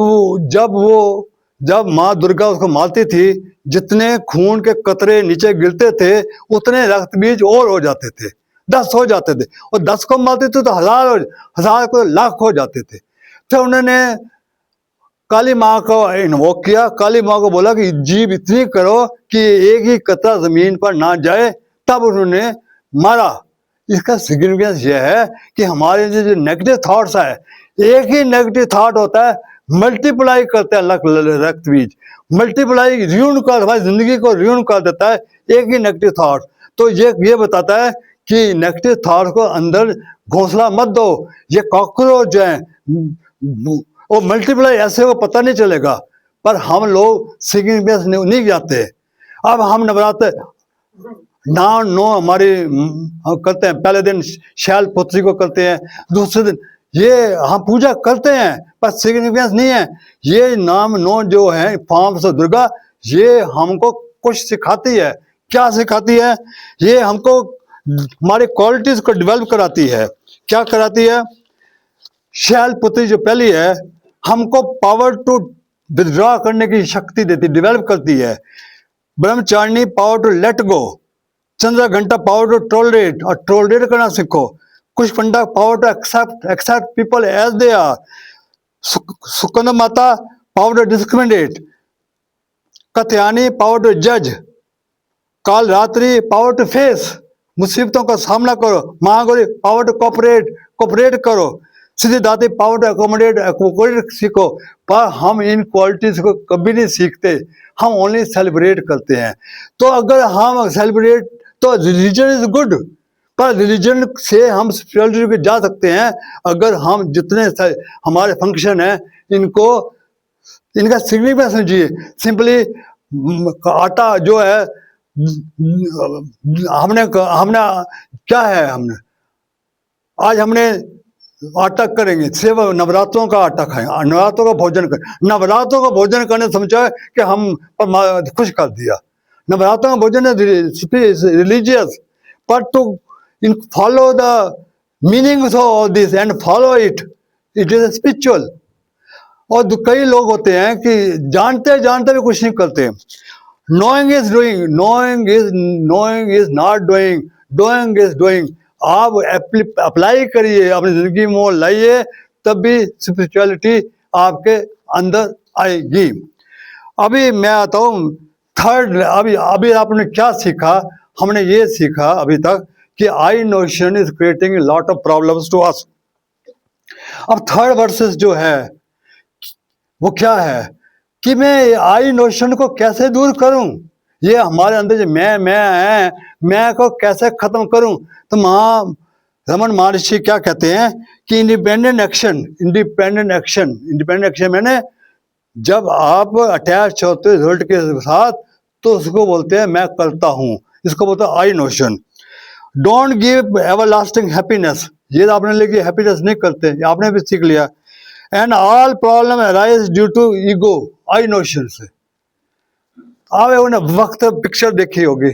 माँ दुर्गा उसको मारती थी, जितने खून के कतरे नीचे गिरते थे उतने रक्त बीज और हो जाते थे, 10 हो जाते थे, और 10 को मारते थे तो हजार को लाख हो जाते थे। फिर उन्होंने काली माँ को इन्वोक किया, काली माँ को बोला कि जीव इतनी करो कि एक ही कतरा जमीन पर ना जाए, तब उन्होंने मारा। इसका सिग्निफिकेंस यह है कि हमारे जो नेगेटिव थॉट्स है, एक ही नेगेटिव थॉट होता है, मल्टीप्लाई करते हैं रक्त बीज, मल्टीप्लाई र्यून कर, हमारी जिंदगी को र्यून कर देता है एक ही नेगेटिव थॉट। तो ये बताता है कि नेगेटिव थॉट को अंदर घोंसला मत दो, ये कॉकरोच है, वो मल्टीप्लाई ऐसे वो पता नहीं चलेगा, पर हम लोग सिग्निफिकेंस नहीं जाते। अब हम नवरात्र नो हमारी हम करते हैं, पहले दिन शैल पुत्री को करते हैं, दूसरे दिन ये हम पूजा करते हैं, पर सिग्निफिकेंस नहीं है। ये नाम नो जो है फॉर्म्स ऑफ दुर्गा, ये हमको कुछ सिखाती है। क्या सिखाती है? ये हमको हमारी क्वालिटीज को डेवलप कराती है। क्या कराती है? शैल पुत्री जो पहली है, हमको पावर टू विथड्रॉ करने की शक्ति देती, डेवलप करती है। Brahmacharini power to let go, Chandraghanta power to tolerate, और टॉलरेट करना सीखो। कुछ पंडा power to accept people as they are. Skanda Mata power to discriminate, Katyayani power to जज, काल रात्रि पावर टू फेस, मुसीबतों का सामना करो, महागौरी पावर टू कोऑपरेट करो, सिद्धिदात्री पावर टू अकोमोडेट सीखो। पर हम इन क्वालिटीज को कभी नहीं सीखते, हम ओनली सेलिब्रेट करते हैं। तो अगर हम सेलिब्रेट, तो रिलीजन इज गुड, पर रिलीजन से हम स्पिरिचुअलिटी पे जा सकते हैं अगर हम जितने हमारे फंक्शन हैं इनका सिग्निफिकेंस समझिए। सिंपली आटा जो है, हमने क्या है, आज हमने आटा करेंगे, सिर्फ नवरात्रों का आटा खाएं, नवरात्रों का भोजन करें। नवरात्रों का भोजन करने समझा कि हम खुश कर दिया। नवरात्रों का भोजन religious, but to follow the meanings of this and follow it is spiritual। और कई लोग होते हैं कि जानते जानते भी कुछ नहीं करते। knowing is doing, knowing is not doing is doing। आप अप्लाई करिए, अपनी जिंदगी में लाइए, तब भी स्पिरिचुअलिटी आपके अंदर आएगी। अभी मैं आता हूँ थर्ड। अभी आपने क्या सीखा? हमने ये सीखा अभी तक कि I notion is creating lot of problems to us. अब थर्ड वर्सेस जो है वो क्या है कि मैं आई नोशन को कैसे दूर करूं, ये हमारे अंदर जो मैं को कैसे खत्म करूं। तो रमन महर्षि क्या कहते हैं कि इंडिपेंडेंट एक्शन मैंने जब आप अटैच होते रिजल्ट के साथ, तो उसको बोलते हैं मैं करता हूं, इसको बोलते हैं I notion. Don't give everlasting happiness, ये आपने लेके हैप्पीनेस नहीं करते, आपने भी सीख लिया। And all problem arise due to ego, I notion से। आपने वक्त पिक्चर देखी होगी,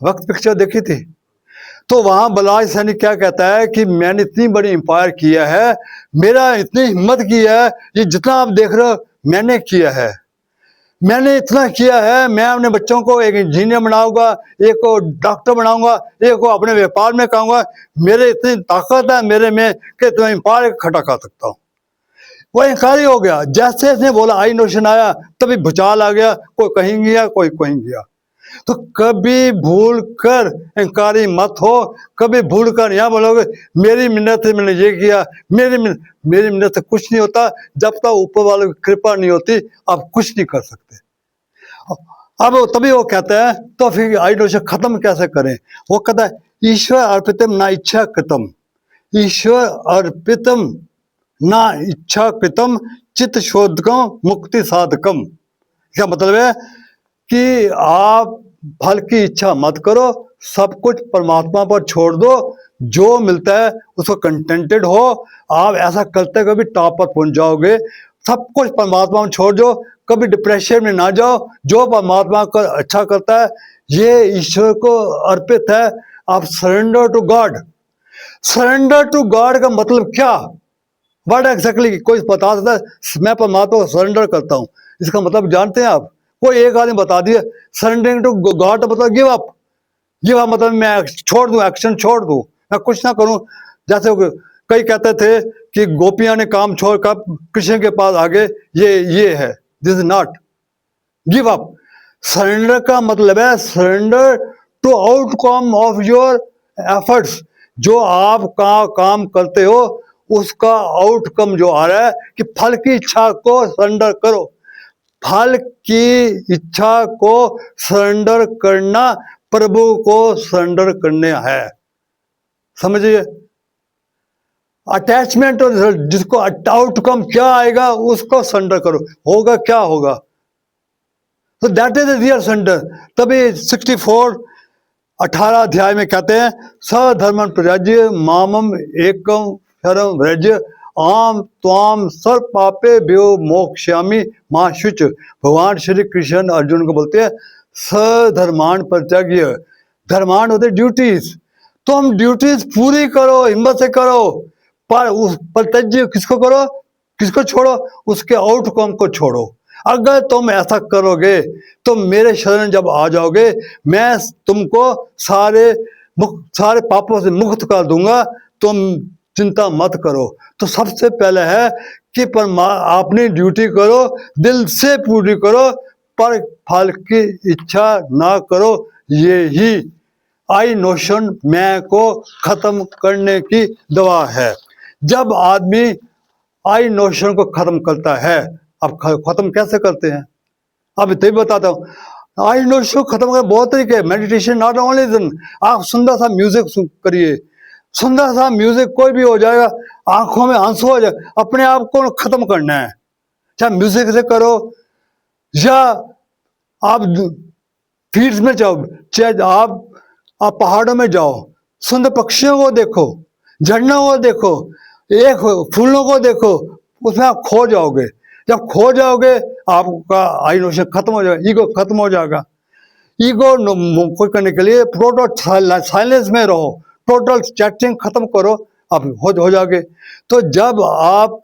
वक्त पिक्चर देखी थी, तो वहां बलराज सैनी क्या कहता है कि मैंने इतनी बड़ी एम्पायर किया है, मेरा इतनी हिम्मत की है, ये जितना आप देख रहे हो मैंने किया है, मैंने इतना किया है। मैं अपने बच्चों को एक इंजीनियर बनाऊंगा, एक को डॉक्टर बनाऊंगा, एक को अपने व्यापार में कहूंगा। मेरे इतनी ताकत है मेरे में कि तुम्हें एम्पायर खड़ा कर सकता हूँ। वो इंकारी हो गया। जैसे इसने बोला आई नोशन आया, तभी भूचाल आ गया, कोई कहीं गया कोई कहीं गया। तो कभी भूल कर इंकारी मत हो, कभी भूल कर यहाँ बोलोगे मेरी मिन्नत से मैंने ये किया, मेरी मिन्नत से कुछ नहीं होता। जब तक ऊपर वालों की कृपा नहीं होती आप कुछ नहीं कर सकते। अब तभी वो कहता है तो फिर आई नोशन खत्म कैसे करें? वो कहता है ईश्वर अर्पितम ना इच्छा कृतम, ईश्वर अर्पितम ना इच्छा कृतम चित्त शोधकम मुक्ति साधकम। क्या मतलब है कि आप फल की इच्छा मत करो, सब कुछ परमात्मा पर छोड़ दो, जो मिलता है उसको कंटेंटेड हो। आप ऐसा करते कभी टॉप पर पहुंच जाओगे। सब कुछ परमात्मा में छोड़ दो, कभी डिप्रेशन में ना जाओ। जो परमात्मा को अच्छा करता है ये ईश्वर को अर्पित है। आप surrender to God. Surrender to God का मतलब क्या? वर्ड एग्जैक्टली कोई बता सकता है? मैं परमात्मा को सरेंडर करता हूं, इसका मतलब जानते हैं आप? कोई एक आदमी बता दिया सरेंडरिंग टू गॉड मतलब गिव अप। गिव अप मतलब मैं छोड़ दूं, एक्शन छोड़ दूं, मैं कुछ ना करूं। जैसे कई कहते थे कि गोपियां ने काम छोड़कर कृष्ण के पास आगे, ये है, this is not give up. Surrender का मतलब है surrender to outcome of your efforts. जो आप का काम करते हो उसका आउटकम जो आ रहा है, कि फल की इच्छा को सरेंडर करो। फल की इच्छा को सरेंडर करना प्रभु को सरेंडर करने है, समझिए। अटैचमेंट और रिजल्ट, जिसको आउटकम क्या आएगा उसको सरेंडर करो, होगा क्या होगा। तो दैट इज रियल सरेंडर। तभी 64 18 अध्याय में कहते हैं सधर्मन प्रज्य मामम एकम शरम व्रज आम त्वाम सर्व पापे भ्यो मोक्ष्यामि मां शुच। भगवान श्री कृष्ण अर्जुन को बोलते हैं सधर्मान प्रत्यज्ञ। धर्मान होते ड्यूटीज, तुम ड्यूटीज पूरी करो, हिम्मत से करो, पर उस प्रत्यज्ञ किसको करो, किसको छोड़ो, उसके आउटकम को छोड़ो। अगर तुम ऐसा करोगे तो मेरे शरण जब आ जाओगे, मैं तुमको सारे पापों से मुक्त कर दूंगा, तुम चिंता मत करो। तो सबसे पहले है कि अपनी ड्यूटी करो, दिल से पूरी करो, पर फल की इच्छा ना करो। ये ही आई नोशन, मैं को खत्म करने की दवा है। जब आदमी आई नोशन को खत्म करता है, अब खत्म कैसे करते हैं, अब तो बताता हूँ। आई नोशन को खत्म करने बहुत तरीके, मेडिटेशन नॉट ओनली। आप सुंदर सा म्यूजिक करिए, सुंदर सा म्यूजिक कोई भी हो जाएगा, आंखों में आंसू हो जाए, अपने आप को खत्म करना है। चाहे म्यूजिक से करो, या आप फील्ड्स में जाओ, चाहे आप पहाड़ों में जाओ, सुंदर पक्षियों को देखो, झरनों को देखो, एक फूलों को देखो, उसमें आप खो जाओगे। जब खो जाओगे आपका आई नोशन खत्म हो जाएगा, ईगो खत्म हो जाएगा। ईगो कोई करने के लिए टोटल साइलेंस में रहो, टोटल चैटिंग खत्म करो, आप हो जाओगे। तो जब आप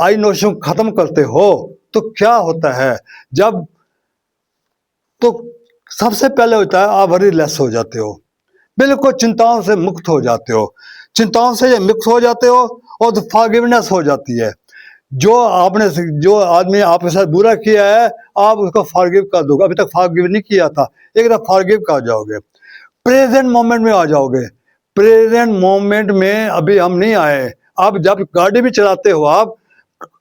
आई नोशन खत्म करते हो तो क्या होता है, जब तो सबसे पहले होता है आप रिलैक्स हो जाते हो, बिल्कुल चिंताओं से मुक्त हो जाते हो। चिंताओं से मुक्त हो जाते हो और तो फॉरगिवनेस हो जाती है। जो आदमी आपके साथ बुरा किया है, आप उसको फॉरगिव कर दोगे। अभी तक फॉरगिव नहीं किया था, एक दफा फॉरगिव कर जाओगे, प्रेजेंट मोमेंट में आ जाओगे। प्रेजेंट मोमेंट में अभी हम नहीं आए। आप जब गाड़ी भी चलाते हो, आप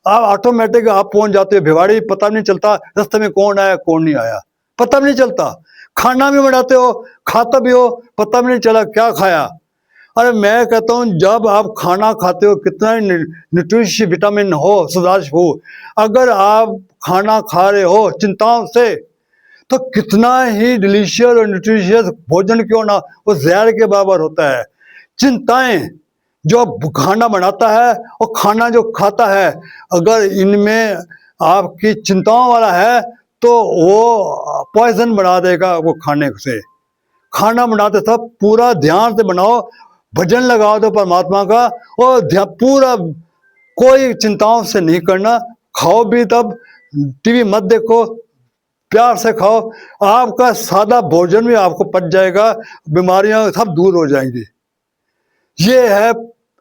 ऑटोमेटिक आप पहुंच जाते हो भिवाड़ी, पता नहीं चलता रास्ते में कौन आया कौन नहीं आया, पता भी नहीं चलता। खाना भी बनाते हो, खाता भी हो, पता भी नहीं चला क्या खाया। अरे मैं कहता हूँ जब आप खाना खाते हो, कितना ही न्यूट्रिशियस विटामिन हो, सुधार हो, अगर आप खाना खा रहे हो चिंताओं से, तो कितना ही डिलीशियस और न्यूट्रिशियस भोजन क्यों ना, वो जहर के बराबर होता है। चिंताएं जो खाना बनाता है और खाना जो खाता है, अगर इनमें आपकी चिंताओं वाला है तो वो पॉइजन बना देगा। वो खाने से, खाना बनाते सब पूरा ध्यान से बनाओ, भजन लगाओ तो परमात्मा का, और पूरा कोई चिंताओं से नहीं करना। खाओ भी तब, टीवी मत देखो, प्यार से खाओ, आपका सादा भोजन भी आपको पच जाएगा, बीमारियां सब दूर हो जाएंगी। ये है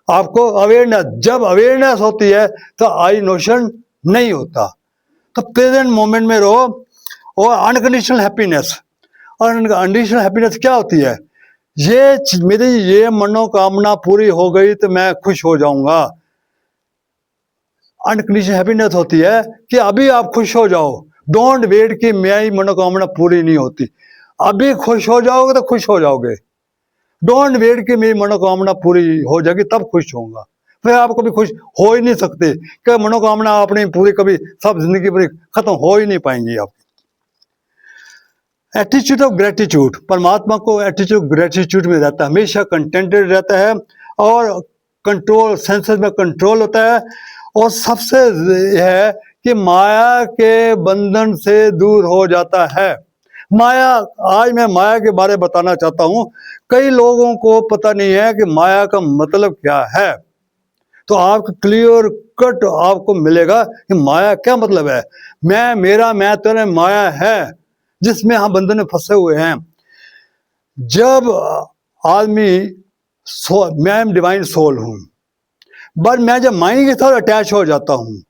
आपको अवेयरनेस। जब अवेयरनेस होती है तो आई नोशन नहीं होता। तो प्रेजेंट मोमेंट में रहो। और अनकंडीशनल हैप्पीनेस, और अनकंडीशनल हैप्पीनेस क्या होती है, मेरी ये मनोकामना पूरी हो गई तो मैं खुश हो जाऊंगा। अनकंडीशनल हैप्पीनेस होती है कि अभी आप खुश हो जाओ, डोंट वेट कि मेरी मनोकामना पूरी नहीं होती। अभी खुश हो जाओगे तो खुश हो जाओगे। डोंट वेट कि मेरी मनोकामना पूरी हो जाएगी तब खुश होऊंगा, फिर आप कभी खुश हो ही नहीं सकते, कि मनोकामना अपनी पूरी कभी सब जिंदगी पूरी खत्म हो ही नहीं पाएंगी आप। एटीट्यूड ऑफ ग्रेटिट्यूड, परमात्मा को एटीट्यूड ग्रेटिट्यूड में रहता है, हमेशा कंटेंटेड रहता है, और कंट्रोल, सेंसेस में कंट्रोल होता है। और सबसे है कि माया के बंधन से दूर हो जाता है। माया, आज मैं माया के बारे में बताना चाहता हूं। कई लोगों को पता नहीं है कि माया का मतलब क्या है। तो आपको क्लियर कट आपको मिलेगा कि माया क्या मतलब है। मैं मेरा मैं तेरे माया है जिसमें हम बंधन में फंसे हुए हैं। जब आदमी मैं डिवाइन सोल हूँ, बट मैं जब माइंड के साथ अटैच हो जाता हूँ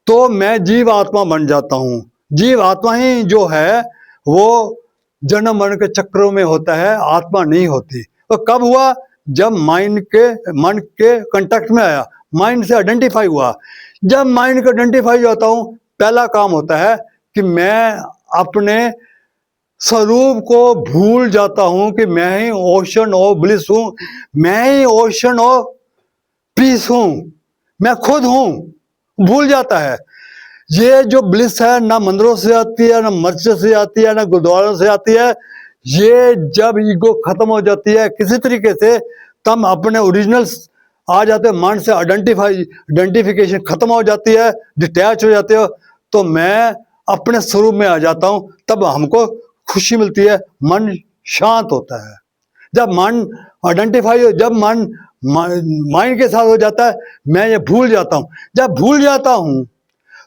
तो मैं जीव आत्मा बन जाता हूँ। जीव आत्मा ही जो है वो जन्म मरण के चक्रों में होता है, आत्मा नहीं होती। तो कब हुआ? जब मन के कांटेक्ट में आया, माइंड से आइडेंटिफाई हुआ। जब माइंड को आइडेंटिफाई होता हूँ, पहला काम होता है कि मैं अपने स्वरूप को भूल जाता हूँ कि मैं ही ओशन ऑफ ब्लिस हूँ, मैं ही ओशन ऑफ पीस हूँ, मैं खुद हूँ। भूल जाता है। ये जो ब्लिस है ना मंदिरों से आती है, ना मस्जिद से आती है, ना गुरुद्वारों से आती है। ये जब ईगो खत्म हो जाती है किसी तरीके से, तब अपने ओरिजिनल्स आ जाते हैं। माइंड से आइडेंटिफिकेशन खत्म हो जाती है, डिटैच हो जाते हो, तो मैं अपने स्वरूप में आ जाता हूँ। तब हमको खुशी मिलती है, मन शांत होता है। जब मन आइडेंटिफाई, जब मन माइंड के साथ हो जाता है, मैं ये भूल जाता हूँ। जब भूल जाता हूँ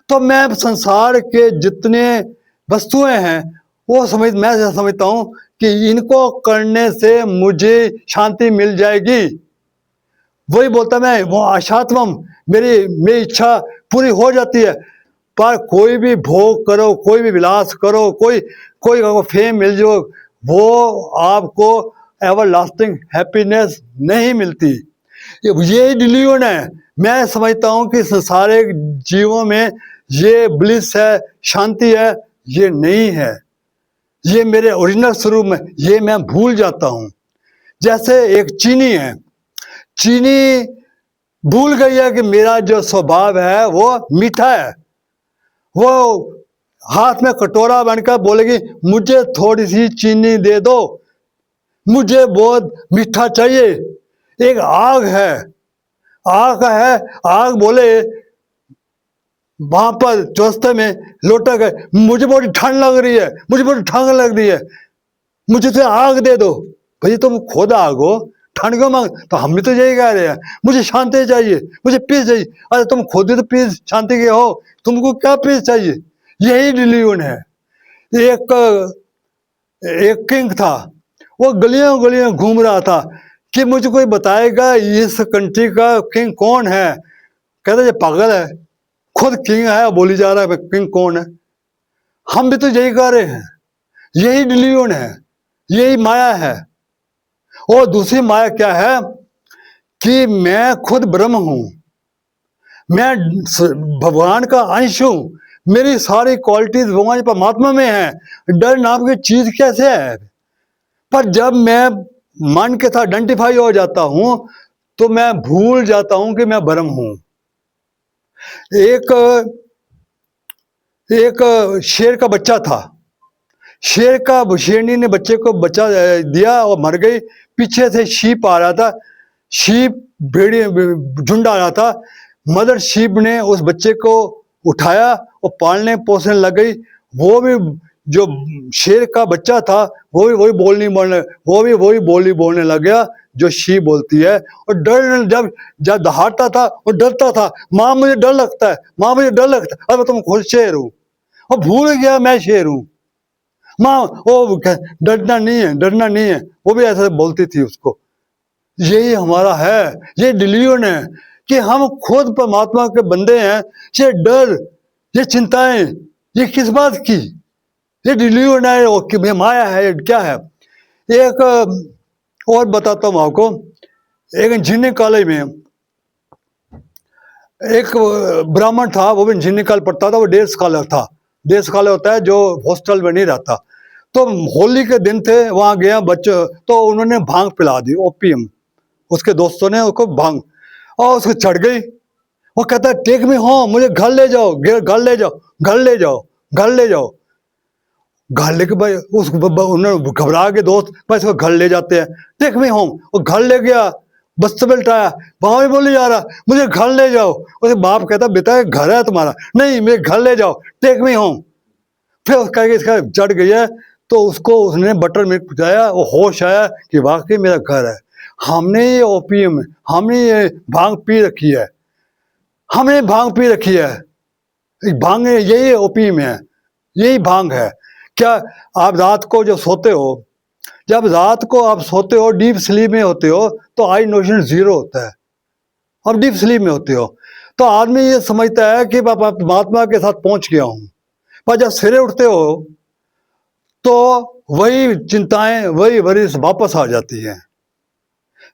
तो मैं संसार के जितने वस्तुएं हैं वो मैं समझता हूँ कि इनको करने से मुझे शांति मिल जाएगी। वही बोलता मैं, वो आशात्मम, मेरी इच्छा पूरी हो जाती है। पर कोई भी भोग करो, कोई भी विलास करो, कोई अगर फेम मिल जाओ, वो आपको एवर लास्टिंग हैप्पीनेस नहीं मिलती। ये डिल्यूजन है। मैं समझता हूँ कि संसारिक जीवों में ये ब्लिस है, शांति है, ये नहीं है। ये मेरे ओरिजिनल स्वरूप में, ये मैं भूल जाता हूँ। जैसे एक चीनी है, चीनी भूल गई है कि मेरा जो स्वभाव है वो मीठा है। वो हाथ में कटोरा बनकर बोलेगी, मुझे थोड़ी सी चीनी दे दो, मुझे बहुत मीठा चाहिए। एक आग है, आग बोले वहां पर चौस्ते में लोटा गए, मुझे बड़ी ठंड लग रही है, मुझे बड़ी ठंड लग रही है, मुझे तो आग दे दो। भाई तुम खुद आग हो, ठंड क्यों मांग? तो हम भी तो यही कह रहे हैं, मुझे शांति चाहिए, मुझे पीस चाहिए। अरे तुम खुद ही तो पीस शांति के हो, तुमको क्या पीस चाहिए? यही डिल्यूजन है। एक किंग था, वो गलियों गलियों घूम रहा था कि मुझे कोई बताएगा इस कंट्री का किंग कौन है। कहते ये पागल है, खुद किंग है, बोली जा रहा है किंग कौन है। हम भी तो यही कह रहे हैं, यही डिल्यूजन है, यही माया है। और दूसरी माया क्या है कि मैं खुद ब्रह्म हूं, मैं भगवान का अंश हूं, मेरी सारी क्वालिटीज भगवान परमात्मा में है। डर नाम की चीज कैसे है? पर जब मैं मन के साथ आइडेंटिफाई हो जाता हूं तो मैं भूल जाता हूं कि मैं ब्रह्म हूं। एक शेर का बच्चा था, शेरनी ने बच्चे को बच्चा दिया और मर गई। पीछे से शीप आ रहा था, शीप भेड़ी झुंड आ रहा था। मदर शीप ने उस बच्चे को उठाया और पालने पोसने लग गई। वो भी जो शेर का बच्चा था वो भी वही बोली बोलने लग गया जो शीप बोलती है। और डर जब दहाड़ता था वो डरता था, माँ मुझे डर लगता है, माँ मुझे डर लगता है। अरे तुम खुद शेर हूँ, और भूल गया मैं शेर हूँ। माँ वो डरना नहीं है, वो भी ऐसे बोलती थी उसको। यही हमारा है, ये डिल्यूजन है कि हम खुद परमात्मा के बंदे हैं। ये डर, ये चिंताएं, ये किस बात की? ये डिल्यूजन है, ये माया है, क्या है? एक और बताता हूँ आपको। एक इंजीनियरिंग कॉलेज में एक ब्राह्मण था, वो भी इंजीनियरिंग कॉलेज पढ़ता था। वो डे स्कॉलर था। डे स्कॉलर होता है जो हॉस्टल में नहीं रहता। तो होली के दिन थे, वहां गया बच्चे, तो उन्होंने भांग पिला दी, ओपीएम। उसके दोस्तों ने उसको भांग, और उसको चढ़ गई। वो कहता है टेक मी होम, मुझे घर ले जाओ, घर ले जाओ, घर ले जाओ, घर ले जाओ। घर लेके भाई उन्होंने घबरा के दोस्त भाई इसको घर ले जाते हैं, टेक मी होम। वो घर ले गया, बस में बिठाया, वहां भी बोले जा रहा मुझे घर ले जाओ। उसके बाप कहता बेटा घर है तुम्हारा, नहीं मेरे घर ले जाओ, टेक मी होम। फिर उसका इसका चढ़ गया, तो उसको उसने बटर मिल्क पिलाया, वो होश आया कि वाकई मेरा घर है। हमने ये ओपीएम, हमने ये भांग पी रखी है, हमने भांग पी रखी है। भांग है, यही ओपीएम है, यही भांग है। क्या आप रात को जब सोते हो, जब रात को आप सोते हो, डीप स्लीप में होते हो, तो आई नोशन जीरो होता है। अब डीप स्लीप में होते हो तो आदमी ये समझता है कि मैं परमात्मा के साथ पहुंच गया हूं, पर जब सवेरे उठते हो तो वही चिंताएं, वही वरिश वापस आ जाती है।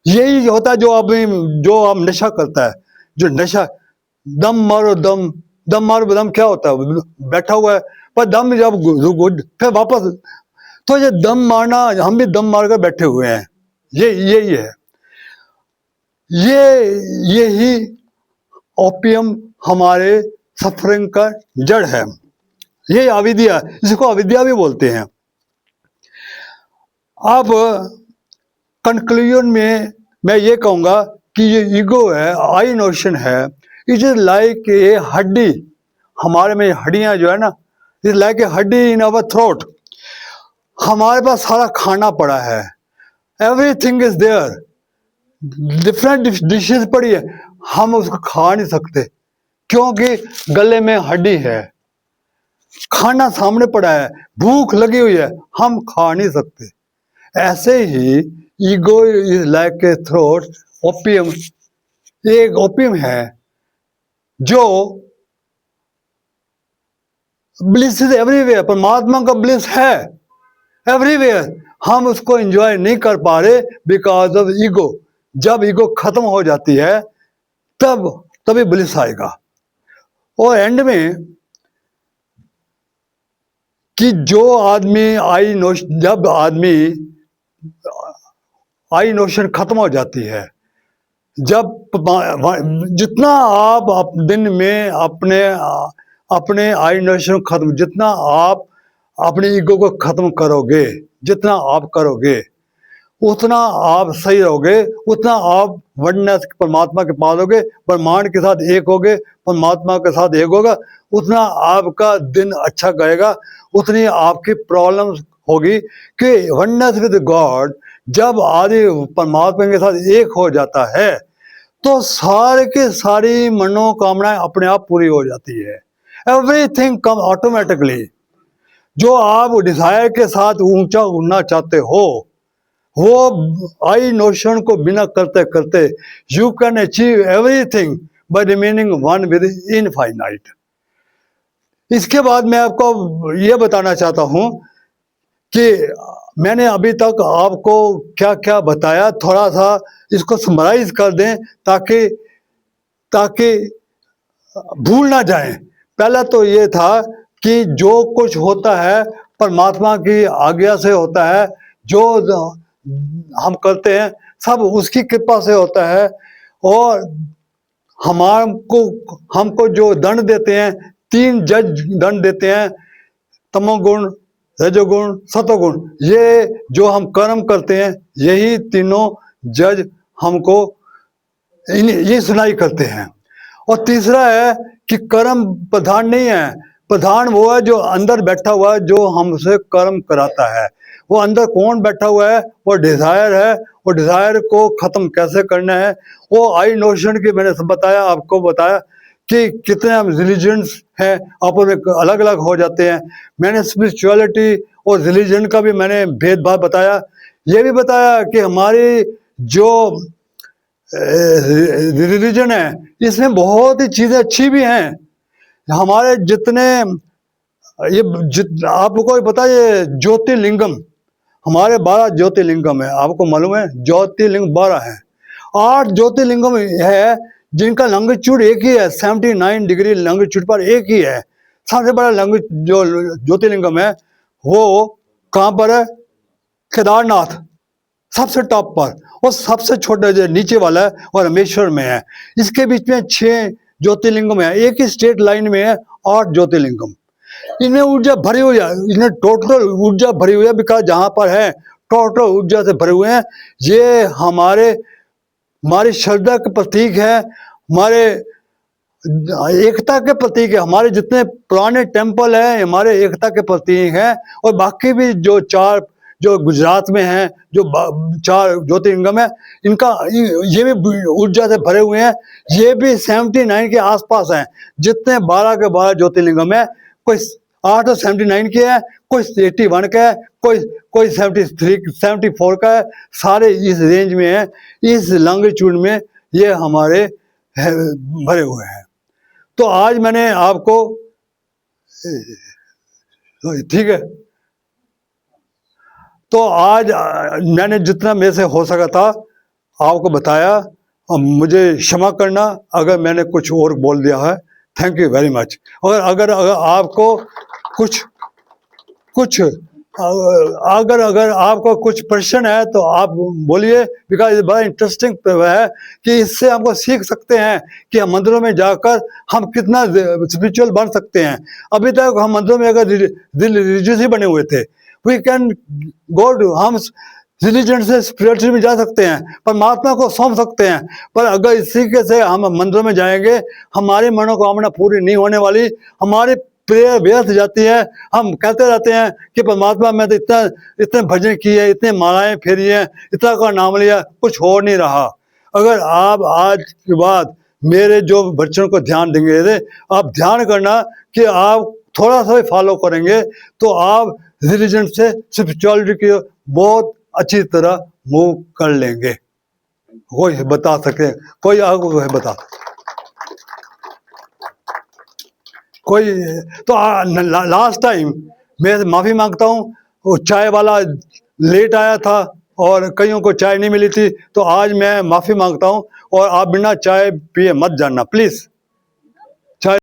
यही होता है जो अब नशा करता है, जो नशा, दम मारो दम, दम मारो दम क्या होता है, बैठा हुआ है, पर दम जब फिर वापस, तो ये दम मारना, हम भी दम मारकर बैठे हुए हैं, ये यही है, यही ओपियम हमारे सफरिंग का जड़ है। ये अविद्या, इसको अविद्या भी बोलते हैं। अब कंक्लूजन में मैं ये कहूंगा कि ये ईगो है, आई नोशन है, इट इज लाइक ए हड्डी, हमारे में हड्डियां जो है ना, इट इज लाइक ए हड्डी इन अवर थ्रोट। हमारे पास सारा खाना पड़ा है, everything is there, different dishes पड़ी है, हम उसको खा नहीं सकते क्योंकि गले में हड्डी है। खाना सामने पड़ा है, भूख लगी हुई है, हम खा नहीं सकते। ऐसे ही ego is like a throat opium, एक ओपियम है जो ब्लिस इज एवरीवेयर, परमात्मा का ब्लिस है एवरीवेयर, हम उसको एंजॉय नहीं कर पा रहे बिकॉज ऑफ ईगो। जब ईगो खत्म हो जाती है तभी ब्लिस आएगा। और एंड में कि जो आदमी जब आदमी आई नोशन खत्म हो जाती है, जब जितना आप दिन में अपने आई नोशन खत्म, जितना आप अपने ईगो को खत्म करोगे, जितना आप करोगे उतना आप सही रहोगे, उतना आप वननेस परमात्मा के पास होगे, ब्रह्मांड के साथ एक होगे, परमात्मा के साथ एक होगा, उतना आपका दिन अच्छा गएगा, उतनी आपकी प्रॉब्लम्स होगी। कि वननेस विद गॉड जब आदि परमात्मा के साथ एक हो जाता है तो सारे के सारी मनोकामनाएं अपने आप पूरी हो जाती है, एवरीथिंग कम ऑटोमेटिकली। जो आप डिजायर के साथ ऊंचा उड़ना चाहते हो, वो आई नोशन को बिना करते करते you can achieve everything by remaining one with infinite. इसके बाद मैं आपको ये बताना चाहता हूं कि मैंने अभी तक आपको क्या क्या बताया, थोड़ा सा इसको समराइज कर दें ताकि भूल ना जाएं। पहला तो ये था कि जो कुछ होता है परमात्मा की आज्ञा से होता है, जो हम करते हैं सब उसकी कृपा से होता है। और हमको जो दंड देते हैं, 3 जज दंड देते हैं, तमोगुण, रजोगुण, सतोगुण, ये जो हम कर्म करते हैं यही तीनों जज हमको ये सुनाई करते हैं। और तीसरा है कि कर्म प्रधान नहीं है, प्रधान वो है जो अंदर बैठा हुआ है, जो हमसे कर्म कराता है। वो अंदर कौन बैठा हुआ है? वो डिजायर है। वो डिजायर को खत्म कैसे करना है, वो आई नोशन की मैंने सब बताया, आपको बताया कि कितने रिलीजन्स हैं, आपस में अलग अलग हो जाते हैं। मैंने स्पिरिचुअलिटी और रिलीजन का भी मैंने भेदभाव बताया। ये भी बताया कि हमारी जो रिलीजन है इसमें बहुत ही चीजें अच्छी भी हैं। हमारे जितने आपको पता है ज्योतिर्लिंगम, हमारे 12 ज्योतिर्लिंगम है, आपको मालूम है? ज्योतिर्लिंग 12 है। 8 ज्योतिर्लिंगम है जिनका लंगिट्यूड एक ही है, 79 डिग्री लंगिट्यूड पर एक ही है। सबसे बड़ा जो ज्योतिर्लिंगम है वो कहाँ पर है? केदारनाथ, सबसे टॉप पर। और सबसे छोटा जो नीचे वाला है वो रामेश्वर में है। इसके बीच में 6 ज्योतिर्लिंगम है, एक ही स्ट्रेट लाइन में है 8 ज्योतिर्लिंगम। इनमें ऊर्जा भरी हुई है, इन्हें टोटल ऊर्जा भरी हुई है, बिकॉज जहां पर है टोटल ऊर्जा से भरे हुए हैं। ये हमारी श्रद्धा के प्रतीक है, हमारे एकता के प्रतीक है। हमारे जितने पुराने टेम्पल हैं हमारे एकता के प्रतीक हैं। और बाकी भी जो 4 जो गुजरात में हैं, जो 4 ज्योतिर्लिंगम है, इनका ये भी ऊर्जा से भरे हुए हैं। ये भी 79 के आसपास हैं। जितने 12 के 12 ज्योतिर्लिंगम है, कोई 8 और 79 के है, कोई 81 का है, कोई 73 74 का है। सारे इस रेंज में है, इस लॉन्गिट्यूड में ये हमारे भरे हुए हैं। तो आज मैंने आपको, ठीक है, तो आज मैंने जितना मेरे से हो सका था आपको बताया। अब मुझे क्षमा करना अगर मैंने कुछ और बोल दिया है। Thank you very much. और अगर आपको कुछ अगर आपको कुछ प्रश्न है तो आप बोलिए, बिकॉज बड़ा इंटरेस्टिंग है कि इससे हमको सीख सकते हैं कि हम मंदिरों में जाकर हम कितना स्पिरिचुअल बन सकते हैं। अभी तक हम मंदिरों में अगर रिलीजियस ही बने हुए थे, वी कैन गो टू, हम रिलीजन से स्पिरिचुअल में जा सकते हैं, परमात्मा को सौंप सकते हैं। पर अगर इस तरीके से हम मंदिरों में जाएंगे, हमारी मनोकामना पूरी नहीं होने वाली, हमारी प्रेयर व्यर्थ जाती है। हम कहते रहते हैं कि परमात्मा मैं तो इतने भजन किए, इतने मालाएं फेरी हैं, इतना का नाम लिया, कुछ हो नहीं रहा। अगर आप आज के बाद मेरे जो वचन को ध्यान देंगे, आप ध्यान करना कि आप थोड़ा सा भी फॉलो करेंगे तो आप रिलीजन से स्पिरिचुअलिटी की बहुत अच्छी तरह मूव कर लेंगे। कोई बता सके, कोई आपको बता, कोई तो लास्ट टाइम मैं माफ़ी मांगता हूँ, वो चाय वाला लेट आया था और कईयों को चाय नहीं मिली थी, तो आज मैं माफ़ी मांगता हूँ और आप बिना चाय पिए मत जाना प्लीज़।